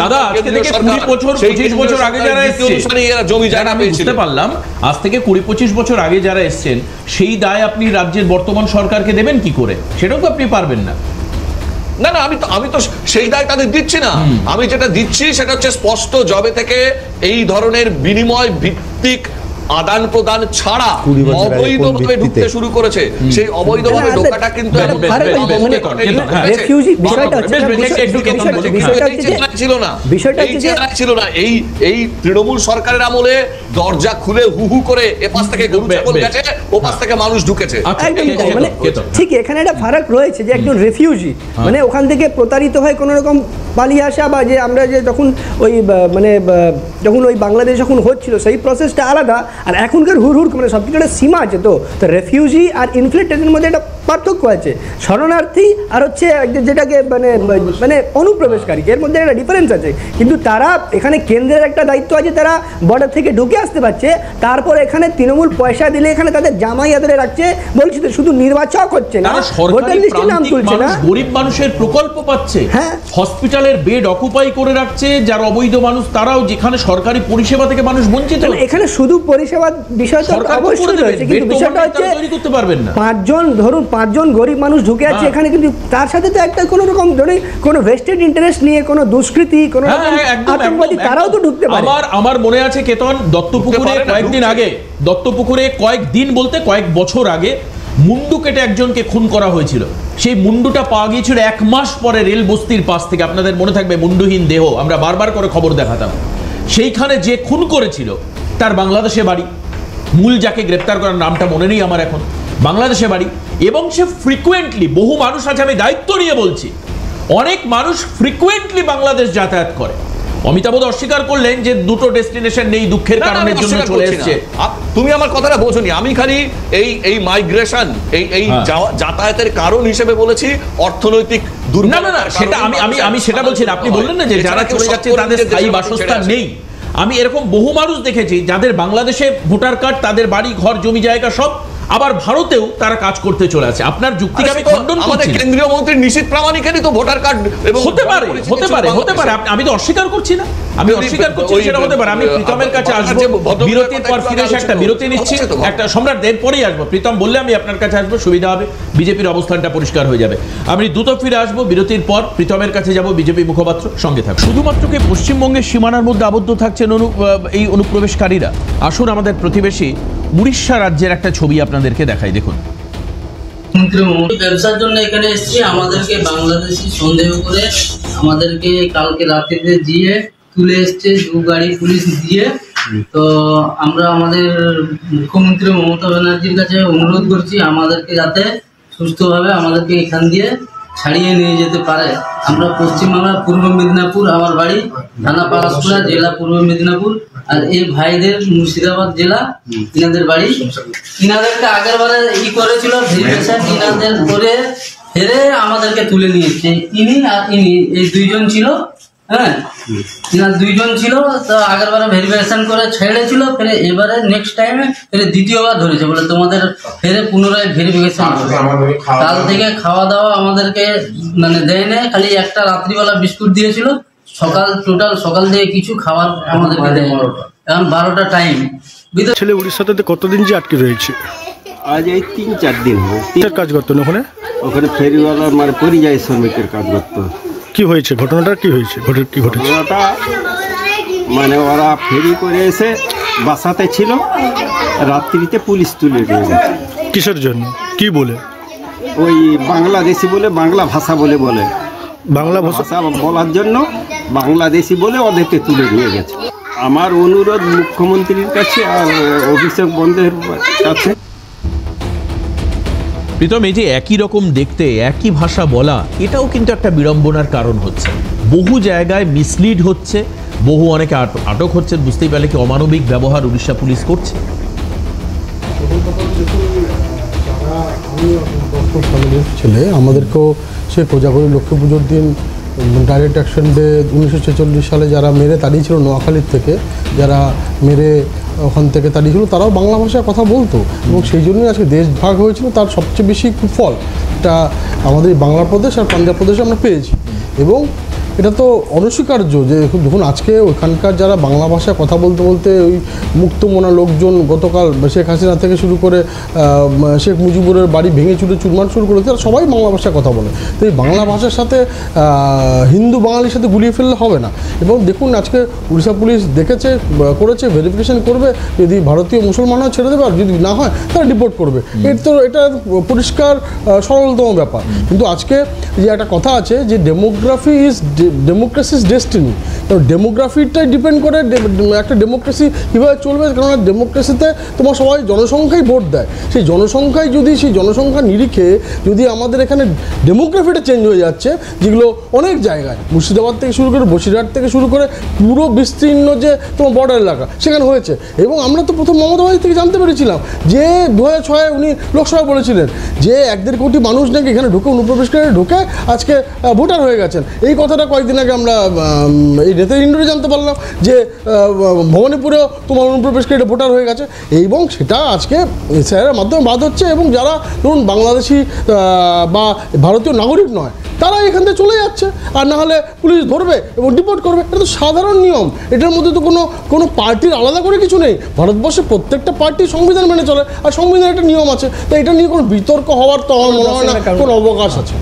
দাদা, আজকে থেকে 20 বছর 25 বছর আগে যারা এসেছেন এরা জমি জায়গা পেয়েছিল, বুঝতে পারলাম। আজ থেকে 20-25 বছর আগে যারা এসেছেন, সেই দায় আপনি রাজ্যের বর্তমান সরকারকে দেবেন কি করে? সেটাও তো আপনি পারবেন না। না আমি তো সেই দায় তাদের দিচ্ছি না। আমি যেটা দিচ্ছি সেটা হচ্ছে স্পষ্ট, জবে থেকে এই ধরনের বিনিময় ভিত্তিক আদান প্রদান ছাড়া অবৈধভাবে ঢুকতে শুরু করেছে। সেই অবৈধভাবে ঢোকাটা কিন্তু ছিল না। এই তৃণমূল সরকারের আমলে দরজা খুলে হু হু করে এপাশ থেকে গরু ছাগল গেছে, ওপাশ থেকে মানুষ ঢুকেছে। ঠিক এখানে একটা ফারাক রয়েছে যে একজন রেফিউজি মানে ওখান থেকে প্রতারিত হয়ে কোনো রকম পালিয়ে আসা, বা যে আমরা যে যখন ওই মানে যখন ওই বাংলাদেশ যখন হচ্ছিল সেই প্রসেসটা আলাদা, আর এখনকার হুড় মানে সব কিছু একটা সীমা আছে। তো রেফিউজি আর ইনফ্লেক্টেডের মধ্যে একটা পার্থক্য আছে। শরণার্থী আর হচ্ছে যেটাকে মানে মানে অনুপ্রবেশকারী, এর মধ্যে একটা ডিফারেন্স আছে। কিন্তু তারা এখানে কেন্দ্রের একটা দায়িত্ব আছে, তারা বর্ডার থেকে ঢুকে আসতে পারছে, তারপর এখানে তৃণমূল পয়সা দিলে এখানে তাদের জামাই আদরে রাখছে। বলছি তো শুধু নির্বাচক হচ্ছে না, ভোটার লিস্টে নাম তুলছে না, গরিব মানুষের প্রকল্প পাচ্ছে, হ্যাঁ হসপিটালের বেড অকুপাই করে রাখছে, যারা অবৈধ মানুষ তারাও, যেখানে সরকারি পরিষেবা থেকে মানুষ বঞ্চিত। এখানে শুধু পরিষেবার বিষয় তো অবশ্যই রয়েছে, কিন্তু বিষয়টা হচ্ছে করতে পারবেন না। পাঁচজন গরিব মানুষ ঢুকে আছে এখানে, কিন্তু তার সাথে তো একটা কোনো রকম ধরে কোনো ভেস্টেড ইন্টারেস্ট নিয়ে কোনো দুষ্কৃতি, কোনো আতঙ্কবাদী তারাও তো ঢুকতে পারে। আমার মনে আছে কেতন, দত্তপুকুরে কয়েকদিন আগে, দত্তপুকুরে কয়েকদিন বলতে কয়েক বছর আগে মুন্ডু কেটে একজনকে খুন করা হয়েছিল। সেই মুন্ডুটা পাওয়া গিয়েছিল 1 মাস পরে রেল বস্তির পাশ থেকে। আপনাদের মনে থাকবে মুন্ডুহীন দেহ, আমরা বারবার করে খবর দেখাতাম। সেইখানে যে খুন করেছিল তার বাংলাদেশে বাড়ি, মূল যাকে গ্রেপ্তার করার নামটা মনে নেই আমার এখন, বাংলাদেশে বাড়ি। এবং সে ফ্রিকুয়েন্টলি, বহু মানুষ আছে, আমি দায়িত্ব নিয়ে বলছি, অনেক মানুষ ফ্রিকুয়েন্টলি বাংলাদেশ যাতায়াত করে। অমিতাভ অস্বীকার করলেন যে দুটো ডেস্টিনেশন নেই, দুঃখের কারণের জন্য চলে এসেছে। তুমি আমার কথাটা বোঝোনি, আমি খালি এই মাইগ্রেশন, এই যাতায়াতের কারণ হিসেবে বলেছি অর্থনৈতিক দুর্নীতি। না সেটা আমি সেটা বলছি না। আপনি বললেন না যে যারা চলে যাচ্ছে তাদের স্থায়ী বাসস্থান নেই। আমি এরকম বহু মানুষ দেখেছি যাদের বাংলাদেশে ভোটার কার্ড, তাদের বাড়ি ঘর জমি জায়গা সব, আবার ভারতেও তারা কাজ করতে চলে আছে। আপনার যুক্তিকে আমি খণ্ডন করছি। কেন্দ্রীয় মন্ত্রী নিশীথ প্রামাণিকেরই তো ভোটার কার্ড হতে পারে। আমি তো অস্বীকার করছি না, আমি অস্বীকার করছি সেটা হতে পারে। আমি প্রীতমের কাছে আসবো, বিরতির পর ফিরে এসে একটা বিরতি নিচ্ছি, একটা সম্রাট দের পরেই আসবো। প্রীতম বললে আমি আপনার কাছে আসবো, সুবিধা হবে, বিজেপির অবস্থানটা পরিষ্কার হয়ে যাবে। আমি দ্রুত ফিরে আসবো, বিরতির পর প্রীতমের কাছে যাব, বিজেপি মুখপাত্র সঙ্গে থাকবে। শুধুমাত্র কি পশ্চিমবঙ্গের সীমানার মধ্যে আবদ্ধ থাকছেন এই অনুপ্রবেশকারীরা? আসুন আমাদের প্রতিবেশী উড়িষ্যা রাজ্যের একটা ছবি আপনাদেরকে দেখাই, দেখুন। ব্যবসার জন্য এখানে এসেছি, আমাদেরকে বাংলাদেশি সন্দেহ করে আমাদেরকে কালকে রাত্রিতে দিয়ে তুলে এসছে 2 গাড়ি পুলিশ দিয়ে। তো আমরা আমাদের মুখ্যমন্ত্রী মমতা ব্যানার্জির কাছে অনুরোধ করছি আমাদেরকে যাতে সুস্থভাবে আমাদেরকে এখান দিয়ে ছাড়িয়ে নিয়ে যেতে পারে। আমরা পশ্চিমবাংলার পূর্ব মেদিনীপুর, আমার বাড়ি থানা পালাসপুরা, জেলা পূর্ব মেদিনীপুর, আর এই ভাইদের মুর্শিদাবাদ জেলা, ইনাদের বাড়ি। ইনাদেরকে আগের বারে করেছিল ভেরিফিকেশন, ইনাদের করে ফেরে আমাদেরকে তুলে নিয়েছে। ইনি আর ইনি, এই 2 জন ছিল, হ্যাঁ ইনার 2 জন ছিল। তো আগের বারে ভেরিফিকেশন করে ছেড়েছিল, ফেরে এবারে নেক্সট টাইমে ফেরে দ্বিতীয়বার ধরেছে, বলে তোমাদের ফেরে পুনরায় ভেরিফিকেশন হবে। কাল থেকে খাওয়া দাওয়া আমাদেরকে মানে দেয় না, খালি একটা রাত্রিবেলা বিস্কুট দিয়েছিল। টোটাল সকাল থেকে কিছু খাবার আমাদেরকে দেয়, এখন 12টা টাইম। ছেলে উড়িষ্যাতে কতদিন যে আটকে রয়েছে? আজ এই 3-4 দিন কাজ করতো না ওখানে? ওখানে ফেরিওয়ালার মানে পরিযায়ী শ্রমিকের কাজ করতো। কি হয়েছে ঘটনাটা? কি হয়েছে? ঘটনাটা মানে ওরা ফেরি করে এসে বাসাতে ছিল, রাত্রিতে পুলিশ তুলে নিয়ে গেছে। কিসের জন্য? কি বলে? ওই বাংলাদেশি বলে, বাংলা ভাষা বলে বাংলা ভাষা বলার জন্য বাংলাদেশি বলে ওদেরকে তুলে নিয়ে গেছে। আমার অনুরোধ মুখ্যমন্ত্রীর কাছে আর অভিষেক বন্দ্যোপাধ্যায়ের কাছে। প্রীতম, এই যে একই রকম দেখতে, একই ভাষা বলা, এটাও কিন্তু একটা বিড়ম্বনার কারণ হচ্ছে। বহু জায়গায় মিসলিড হচ্ছে, অনেকে আটক হচ্ছে। বুঝতেই পারলে কি অমানবিক ব্যবহার উড়িষ্যা পুলিশ করছে। ছেলে আমাদেরকেও সেই কোজাগরী লক্ষ্মী পুজোর দিন ডাইরেক্ট অ্যাকশন ডে 1946 সালে যারা মেরে তাড়িয়েছিল নোয়াখালীর থেকে, যারা মেরে ওখান থেকে তাড়িয়েছিল, তারাও বাংলা ভাষায় কথা বলতো, এবং সেই জন্যই আজকে দেশ ভাগ হয়েছিল। তার সবচেয়ে বেশি ফল এটা আমাদের বাংলা প্রদেশ আর পাঞ্জাব প্রদেশে আমরা পেয়েছি। এবং এটা তো অনস্বীকার্য যে দেখুন আজকে ওইখানকার যারা বাংলা ভাষায় কথা বলতে বলতে ওই মুক্তমনা লোকজন গতকাল শেখ হাসিনা থেকে শুরু করে শেখ মুজিবুরের বাড়ি ভেঙে চুরে চুরমার শুরু করেছে, তারা সবাই বাংলা ভাষায় কথা বলে। তো এই বাংলা ভাষার সাথে হিন্দু বাঙালির সাথে গুলিয়ে ফেললে হবে না। এবং দেখুন আজকে উড়িষ্যা পুলিশ দেখেছে, করেছে, ভেরিফিকেশন করবে, যদি ভারতীয় মুসলমান হয় ছেড়ে দেবে, আর যদি না হয় তারা ডিপোর্ট করবে। এটা পরিষ্কার সরলতম ব্যাপার। কিন্তু আজকে যে একটা কথা আছে যে ডেমোক্রেসি ইজ ডেস্টিনি, তো ডেমোগ্রাফিটাই ডিপেন্ড করে একটা ডেমোক্রেসি কীভাবে চলবে। কেননা ডেমোক্রেসিতে তোমার সবাই জনসংখ্যাই ভোট দেয়, সেই জনসংখ্যায় যদি সেই জনসংখ্যা নিরিখে যদি আমাদের এখানে ডেমোগ্রাফিটা চেঞ্জ হয়ে যাচ্ছে, যেগুলো অনেক জায়গায় মুর্শিদাবাদ থেকে শুরু করে বসিরহাট থেকে শুরু করে পুরো বিস্তীর্ণ যে তোমার বর্ডার এলাকা সেখানে হয়েছে। এবং আমরা তো প্রথম মমতা ব্যানার্জি থেকে জানতে পেরেছিলাম যে 2006 উনি লোকসভায় বলেছিলেন যে 1.5 কোটি মানুষ নাকি এখানে ঢুকে অনুপ্রবেশকারী ঢুকে আজকে ভোটার হয়ে গেছেন। এই কথাটা কয়েকদিন আগে আমরা এই নেতা ইন্ডোরে জানতে পারলাম যে ভবানীপুরেও তোমার অনুপ্রবেশকারীরা ভোটার হয়ে গেছে, এবং সেটা আজকে এসআইআরের মাধ্যমে বাদ হচ্ছে। এবং যারা ধরুন বাংলাদেশি বা ভারতীয় নাগরিক নয় তারা এখান থেকে চলে যাচ্ছে, আর না হলে পুলিশ ধরবে এবং ডিপোর্ট করবে। এটা তো সাধারণ নিয়ম, এটার মধ্যে তো কোনো পার্টির আলাদা করে কিছু নেই। ভারতবর্ষে প্রত্যেকটা পার্টি সংবিধান মেনে চলে, আর সংবিধানের একটা নিয়ম আছে, তো এটা নিয়ে কোনো বিতর্ক হওয়ার তো আমার মনে হয় না কোনো অবকাশ আছে।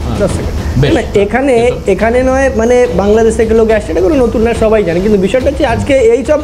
এখানে নয় মানে বাংলাদেশে লোক আসছে, এটা কোনো নতুন না, সবাই জানে। কিন্তু বিষয়টা হচ্ছে আজকে এই সব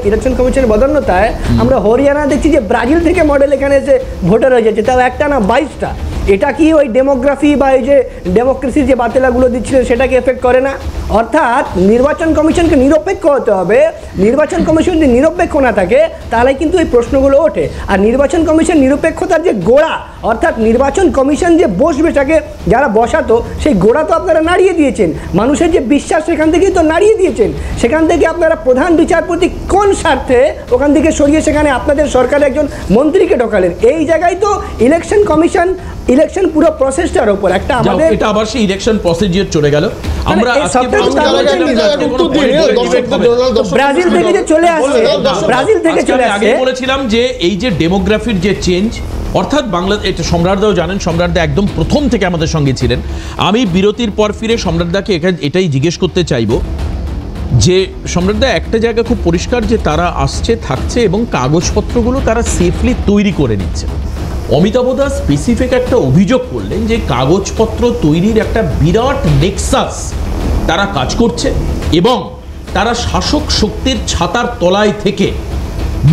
ইলেকশন কমিশনের বদন্যতায় আমরা হরিয়ানা দেখছি যে ব্রাজিল থেকে মডেল এখানে এসে ভোটার হয়ে যাচ্ছে, তাও একটা না 22টা। এটা কি ওই ডেমোগ্রাফি বা এই যে ডেমোক্রেসির যে বাতিলাগুলো দিচ্ছিলেন সেটাকে এফেক্ট করে না? অর্থাৎ নির্বাচন কমিশনকে নিরপেক্ষ হতে হবে। নির্বাচন কমিশন যদি নিরপেক্ষ না থাকে তাহলে কিন্তু এই প্রশ্নগুলো ওঠে। আর নির্বাচন কমিশন নিরপেক্ষতার যে গোড়া, অর্থাৎ নির্বাচন কমিশন যে বসবে তাকে যারা বসাতো সেই গোড়া তো আপনারা নাড়িয়ে দিয়েছেন। মানুষের যে বিশ্বাস সেখান থেকেই তো নাড়িয়ে দিয়েছেন। সেখান থেকে আপনারা প্রধান বিচারপতি কোন স্বার্থে ওখান থেকে সরিয়ে সেখানে আপনাদের সরকারের একজন মন্ত্রীকে ঢোকালেন? এই জায়গায় তো ইলেকশন কমিশন ইলেকশন পুরো প্রসেসটার উপর একটা আমাদের এটা আবার সেই ইলেকশন প্রসিডিউর চলে গেল। আমরা ব্রাজিল থেকে যে চলে আসে, ব্রাজিল থেকে চলে আসে। আগে বলেছিলাম যে এই যে ডেমোগ্রাফির যে চেঞ্জ, অর্থাৎ বাংলাদেশ, এটা সম্রাটদাও জানেন, সম্রাটদা একদম প্রথম থেকে আমাদের সঙ্গে ছিলেন। আমি বিরতির পর ফিরে সম্রাটদাকে এটাই জিজ্ঞেস করতে চাইবো যে সম্রাটদা একটা জায়গা খুব পরিষ্কার যে তারা আসছে থাকছে এবং কাগজপত্রগুলো তারা সেফলি তৈরি করে নিচ্ছে। অমিতাভ দা স্পেসিফিক একটা অভিযোগ করলেন যে কাগজপত্র তৈরির একটা বিরাট নেক্সাস তারা কাজ করছে এবং তারা শাসক শক্তির ছাতার তলায় থেকে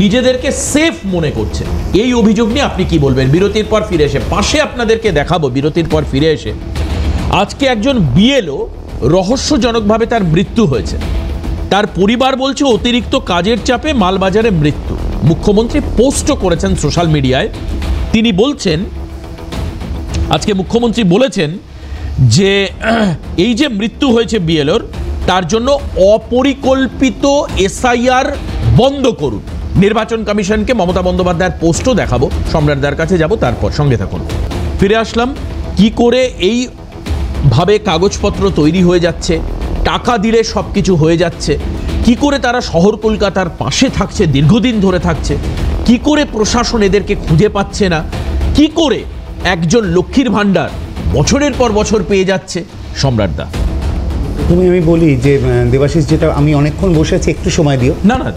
নিজেদেরকে সেফ মনে করছে। এই অভিযোগ নিয়ে আপনি কি বলবেন? বিরতির পর ফিরে এসে পাশে আপনাদেরকে দেখাবো। বিরতির পর ফিরে এসে আজকে একজন বিএলও রহস্যজনকভাবে তার মৃত্যু হয়েছে। তার পরিবার বলছে অতিরিক্ত কাজের চাপে মালবাজারে মৃত্যু। মুখ্যমন্ত্রী পোস্টও করেছেন সোশ্যাল মিডিয়ায়। তিনি বলছেন, আজকে মুখ্যমন্ত্রী বলেছেন যে এই যে মৃত্যু হয়েছে বিএলওর, তার জন্য অপরিকল্পিত এসআইআর বন্ধ করুন। নির্বাচন কমিশনকে মমতা বন্দ্যোপাধ্যায়ের পোস্টও দেখাবো, সম্রাটদার কাছে যাব, তারপর সঙ্গে থাকুন। ফিরে আসলাম কি করে এইভাবে কাগজপত্র তৈরি হয়ে যাচ্ছে, টাকা দিলে সব কিছু হয়ে যাচ্ছে, কি করে তারা শহর কলকাতার পাশে থাকছে, দীর্ঘদিন ধরে থাকছে, কি করে প্রশাসন এদেরকে খুঁজে পাচ্ছে না, কি করে একজন লক্ষ্মীর ভাণ্ডার বছরের পর বছর পেয়ে যাচ্ছে। সম্রাটদা, তুমি আমি বলি যে দেবাশিস, যেটা আমি অনেকক্ষণ বসে আছি, একটু সময় দিও। না না,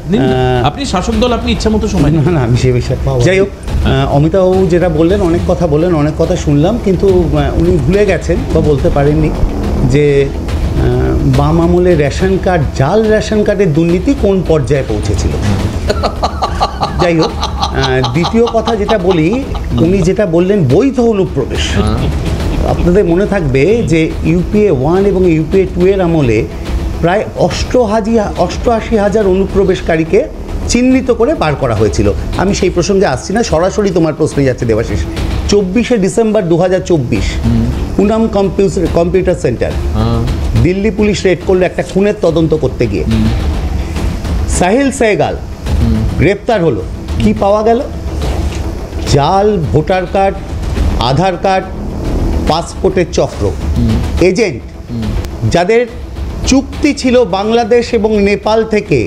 আপনি শাসক দল, আপনি ইচ্ছা মতো সময়। না না, আমি সে বিষয়ে যাই হোক, অমিতাভবাবু যেটা বললেন, অনেক কথা বললেন, অনেক কথা শুনলাম, কিন্তু উনি ভুলে গেছেন বা বলতে পারেননি যে বাম আমলে রেশন কার্ড, জাল রেশন কার্ডের দুর্নীতি কোন পর্যায়ে পৌঁছেছিল। যাই হোক, দ্বিতীয় কথা যেটা বলি, উনি যেটা বললেন বৈধ অনুপ্রবেশ, আপনাদের মনে থাকবে যে ইউপিএ 1 এবং ইউপিএ 2 এর আমলে প্রায় 88,000 অনুপ্রবেশকারীকে চিহ্নিত করে পার করা হয়েছিল। আমি সেই প্রসঙ্গে আসছি না, সরাসরি তোমার প্রশ্নে যাচ্ছে দেবাশিস। 24শে December 2024 Poonam computer centre, Delhi police raid করলো একটা খুনের তদন্ত করতে গিয়ে। সাহিল সেহগাল গ্রেপ্তার হলো। কি পাওয়া গেল? জাল ভোটার কার্ড, আধার কার্ড, পাসপোর্টের চক্র, এজেন্ট যাদের চুক্তি ছিল বাংলাদেশ এবং নেপাল থেকে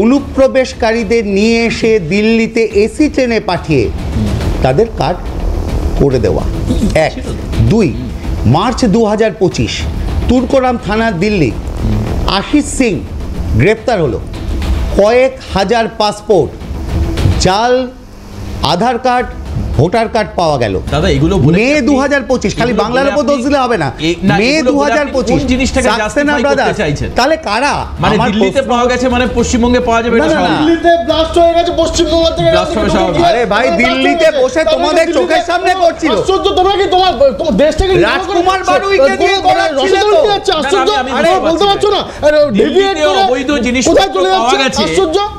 অনুপ্রবেশকারীদের নিয়ে এসে দিল্লিতে এসি ট্রেনে পাঠিয়ে তাদের কার্ড করে দেওয়া। 1, 2 মার্চ 2025 তুর্করাম থানার দিল্লি আশিস সিং গ্রেপ্তার হলো। কয়েক হাজার পাসপোর্ট, জাল আধার কার্ড, ভোটার কার্ড পাওয়া গেল। দাদা এগুলো মে 2025, খালি বাংলার উপর দোষ দিলে হবে না, মে 2025 জিনিসটাকে জাস্টিফাই করতে চাইছেন। তাহলে কারা? মানে দিল্লিতে পাওয়া গেছে মানে পশ্চিমবঙ্গে পাওয়া যাবে না? দিল্লিতে ব্লাস্ট হয়ে গেছে, পশ্চিমবঙ্গ থেকে ব্লাস্ট হবে স্বাভাবিক। আরে ভাই দিল্লিতে বসে তোমাদের চোখের সামনে করছিল। আশ্চর্য, তোমরা কি তোমার দেশটাকে রাজকুমার বারুইকে দিয়ে করাচ্ছিল তো। আশ্চর্য, আরে বলতে পারছো না? দিল্লিতে অবৈধ জিনিস পাওয়া গেছে,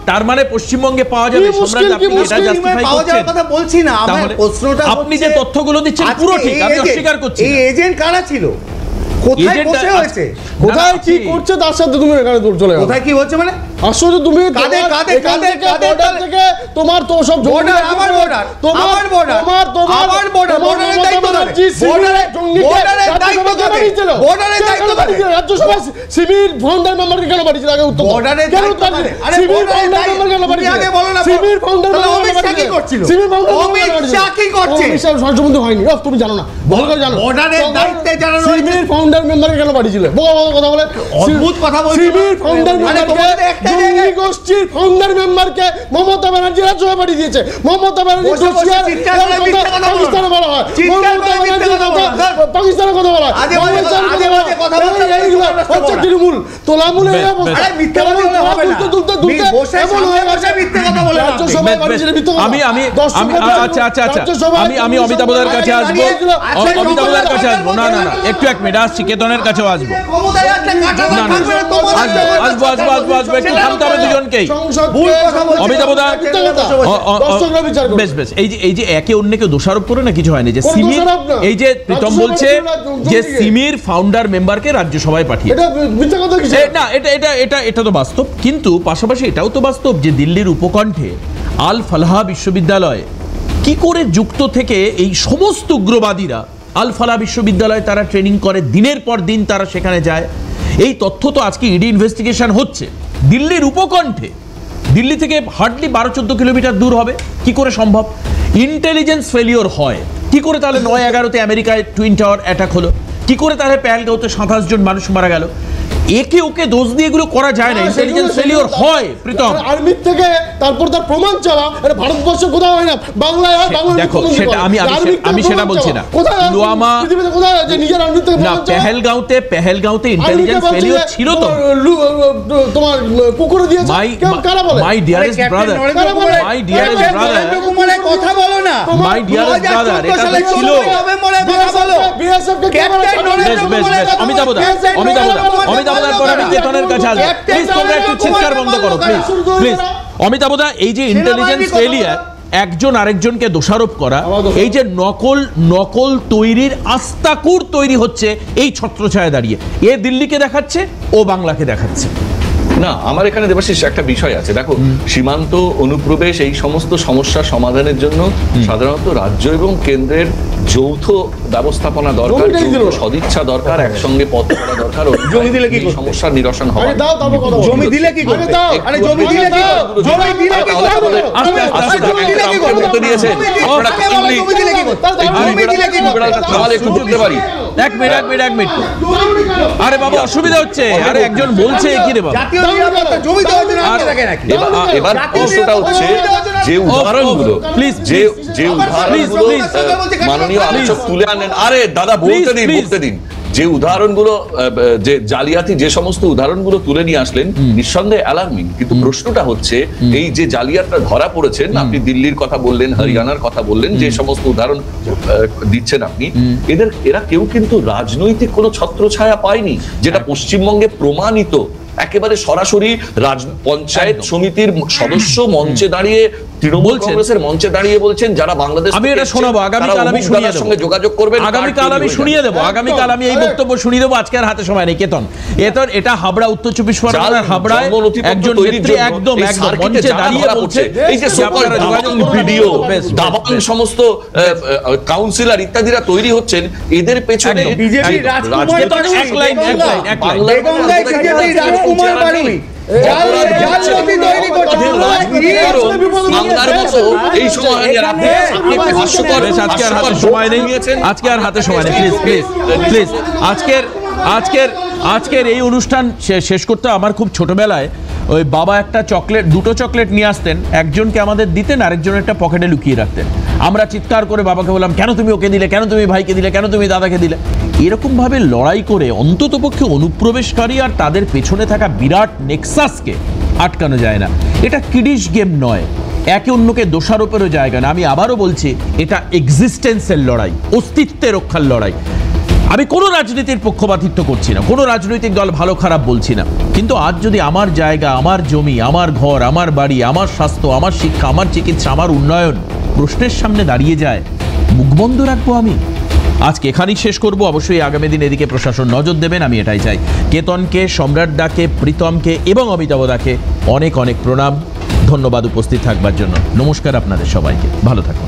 তার মানে পশ্চিমবঙ্গে পাওয়া যাবে। সম্রাট আপনি এটা জাস্টিফাই করছেন? কথা বলছি না, আমার প্রশ্নটা আপনি যে তথ্যগুলো দিচ্ছেন পুরো ঠিক, আমি অস্বীকার করছি। এই এজেন্ট কারা ছিল? কোথায় বসে হয়েছে? কোথায় কি করছে তার সাথে তুমি এখানে চলে গেছো? কোথায় কি হচ্ছে মানে? আশ্চর্য, তুমি কাঁধে থেকে তোমার তো সব বর্ডার, আমার বর্ডার, আমার বর্ডার, আমার বর্ডার, বর্ডারের দায়িত্ব বর্ডারের দায়িত্ব ছিল, বর্ডারের দায়িত্ব রাজ্যসভা শিবির ফাউন্ডার মেম্বারকে কেন পাঠিয়েছিল? আগে উত্তর বর্ডারের দায়িত্ব শিবির ফাউন্ডার মেম্বার কেন পাঠিয়েছিল? আগে বলো না। শিবির ফাউন্ডার মেম্বার কি করছিল? শিবির ফাউন্ডার অমিত শাহ কি করছে? সংশোধন হয়নি, তুমি জানো না, ভালো করে জানো। বর্ডারের দায়িত্বে যারা শিবির ফাউন্ডার মেম্বারকে কেন পাঠিয়েছিল? কথা বলে অদ্ভুত কথা বলছে। শিবির ফাউন্ডার মেম্বারকে গোষ্ঠীর ফাউন্ডার মেম্বারকে মমতা ব্যানার্জি রাজ্যসভা পাঠিয়ে দিয়েছে। মমতা ব্যানার্জি পাকিস্তানে বলা হয়, পাকিস্তানের কথা বলা হয়, হচ্ছে তৃণমূল তোলামূল আমি অমিতাভদার কাছে আসবো, অমিতাভদার কাছে আসবো। না না না, একটু এক মিনিট আসছি, কেতনের কাছেও আসবো। একটু থামতে হবে দুজনকেই। অমিতাভদা বেশ বেশ, এই যে একে অন্যকে দোষারোপ করে না কিছু হয়নি। যে সিমির, এই যে প্রীতম বলছে যে সিমির ফাউন্ডার মেম্বারকে রাজ্যসভায় পাঠিয়ে, না এটা তো বাস্তব, কিন্তু পাশাপাশি এটাও তো বাস্তব যে দিল্লির উপকণ্ঠে আল ফালাহা বিশ্ববিদ্যালয় কি করে যুক্ত থেকে এই সমস্ত উগ্রবাদীরা আল ফালাহা বিশ্ববিদ্যালয়ে তারা ট্রেনিং করে, দিনের পর দিন তারা সেখানে যায়। এই তথ্য তো আজকে ইডি ইনভেস্টিগেশন হচ্ছে দিল্লির উপকণ্ঠে। দিল্লি থেকে হার্ডলি 12-14 কিলোমিটার দূর হবে, কি করে সম্ভব? ইন্টেলিজেন্স ফেলিওর হয় কি করে? তাহলে 9/11-তে আমেরিকায় টুইন টাওয়ার অ্যাটাক হলো, কি করে তাহলে পেহেলগাঁওতে 27 জন মানুষ মারা গেল? একে ওকে দোষ দিয়ে এগুলো করা যায় না, ইন্টেলিজেন্স ফেলিওর হয়। প্রীতম আর্মির থেকে তারপর তার প্রমাণ চাওয়া, এটা ভারতবর্ষে কোথাও হয় না, বাংলায় হয়। দেখো সেটা আমি সেটা বলছি না। পুলওয়ামা যে নিজের আর্মি থেকে না, পেহেলগাঁওতে ইন্টেলিজেন্স ফেলিওর ছিল তো। তোমার কুকুরে দিয়েছে, কারা বলে? মাই ডিয়ারেস্ট ব্রাদার, মাই ডিয়ারেস্ট ব্রাদার, কথা বলো না, মাই ডিয়ারেস্ট ব্রাদার, এটা তো ছিল। অমিতাভদার পর আমি কেতনের কাছে আসবো। প্লিজ তোমরা একটু চিৎকার বন্ধ করো, প্লিজ প্লিজ। অমিতাভদা, এই যে ইন্টেলিজেন্স ফেলিয়ার, একজন আরেকজনকে দোষারোপ করা, এই যে নকল তৈরির আস্তাকুর তৈরি হচ্ছে এই ছত্রছায়া দাঁড়িয়ে, এ দিল্লিকে দেখাচ্ছে, ও বাংলাকে দেখাচ্ছে। না, আমার এখানে দেবাশিস একটা বিষয় আছে। দেখো, সীমান্ত অনুপ্রবেশ এই সমস্ত সমস্যার সমাধানের জন্য সাধারণত রাজ্য এবং কেন্দ্রের যৌথ ব্যবস্থাপনা দরকার, যৌথ সদিচ্ছা দরকার, একসঙ্গে পথ চলা দরকার। জমি দিলে কি সমস্যার নিরসন হবে? জমি দিলে কি করতে? আরে জমি দিলে কি? জমি দিলে কি করতে? আস্তে আস্তে জমি দিয়েছে, আপনারা জমি দিলে কি করতে? জমি দিলে কি করতে? তাহলে একটু বলতে পারি। এক মিনিট। আরে বাবা, অসুবিধা হচ্ছে। আরে একজন বলছে কি রে বাবা, এবার প্রশ্নটা হচ্ছে যে উদাহরণগুলো মাননীয় আলোচক তুলে আনেন। আরে দাদা বলতে দিন। যে উদাহরণগুলো, যে জালিয়াতি যে সমস্ত উদাহরণগুলো তুলে নিয়ে আসলেন, নিঃসন্দেহে অ্যালার্মিং। কিন্তু প্রশ্নটা হচ্ছে, এই যে জালিয়াতটা ধরা পড়েছেন, আপনি দিল্লির কথা বললেন, হরিয়ানার কথা বললেন, যে সমস্ত উদাহরণ দিচ্ছেন আপনি, এরা কেউ কিন্তু রাজনৈতিক কোনো ছত্রছায়া পায়নি, যেটা পশ্চিমবঙ্গে প্রমাণিত। একেবারে সরাসরি পঞ্চায়েত সমিতির সদস্য মঞ্চে দাঁড়িয়ে, তৃণমূল কংগ্রেসের মঞ্চে দাঁড়িয়ে বলছেন, যারা বাংলাদেশ, আমি এটা শোনাবো আগামীকাল, আমি শুনিয়ে দেব, সঙ্গে যোগাযোগ করবেন আগামীকাল, আমি শুনিয়ে দেবো আগামীকাল, আমি এই বক্তব্য শুনিয়ে দেবো। আজকে আর হাতে সময় নেই। কেতন, এটা হাবড়া, উত্তর 24 পরগনার হাবড়ায় একজন নেত্রী একদম মঞ্চে দাঁড়িয়ে বলছে, এই যে ভিডিও দাবাং সমস্ত কাউন্সিলর ইত্যাদিরা তৈরি হচ্ছেন, এদের পেছনে বিজেপি আজকে আর হাতে সময় নেই। প্লিজ আজকের আজকের এই অনুষ্ঠান শেষ করতে আমার খুব ছোটবেলায় ওই বাবা একটা চকলেট, দুটো চকলেট নিয়ে আসতেন, একজনকে আমাদের দিতেন, আরেকজনের একটা পকেটে লুকিয়ে রাখতেন। আমরা চিৎকার করে বাবাকে বললাম, কেন তুমি ওকে দিলে, কেন তুমি ভাইকে দিলে, কেন তুমি দাদাকে দিলে। এরকমভাবে লড়াই করে অন্ততপক্ষে অনুপ্রবেশকারী আর তাদের পেছনে থাকা বিরাট নেক্সাসকে আটকানো যায় না। এটা কিডিশ গেম নয়, একে অন্যকে দোষারোপেরও জায়গা না। আমি আবারও বলছি, এটা এক্সিস্টেন্সের লড়াই, অস্তিত্বের রক্ষার লড়াই। আমি কোনো রাজনীতির পক্ষপাতিত্ব করছি না, কোনো রাজনৈতিক দল ভালো খারাপ বলছি না, কিন্তু আজ যদি আমার জায়গা, আমার জমি, আমার ঘর, আমার বাড়ি, আমার স্বাস্থ্য, আমার শিক্ষা, আমার চিকিৎসা, আমার উন্নয়ন প্রশ্নের সামনে দাঁড়িয়ে যায়, মুখ বন্ধ রাখবো আমি? আজকে এখানেই শেষ করব। অবশ্যই আগামী দিন এদিকে প্রশাসন নজর দেবেন, আমি এটাই চাই। কেতনকে, সম্রাট দাকে, প্রীতমকে এবং অমিতাভ দাকে অনেক অনেক প্রণাম, ধন্যবাদ উপস্থিত থাকবার জন্য। নমস্কার আপনাদের সবাইকে, ভালো থাকুন।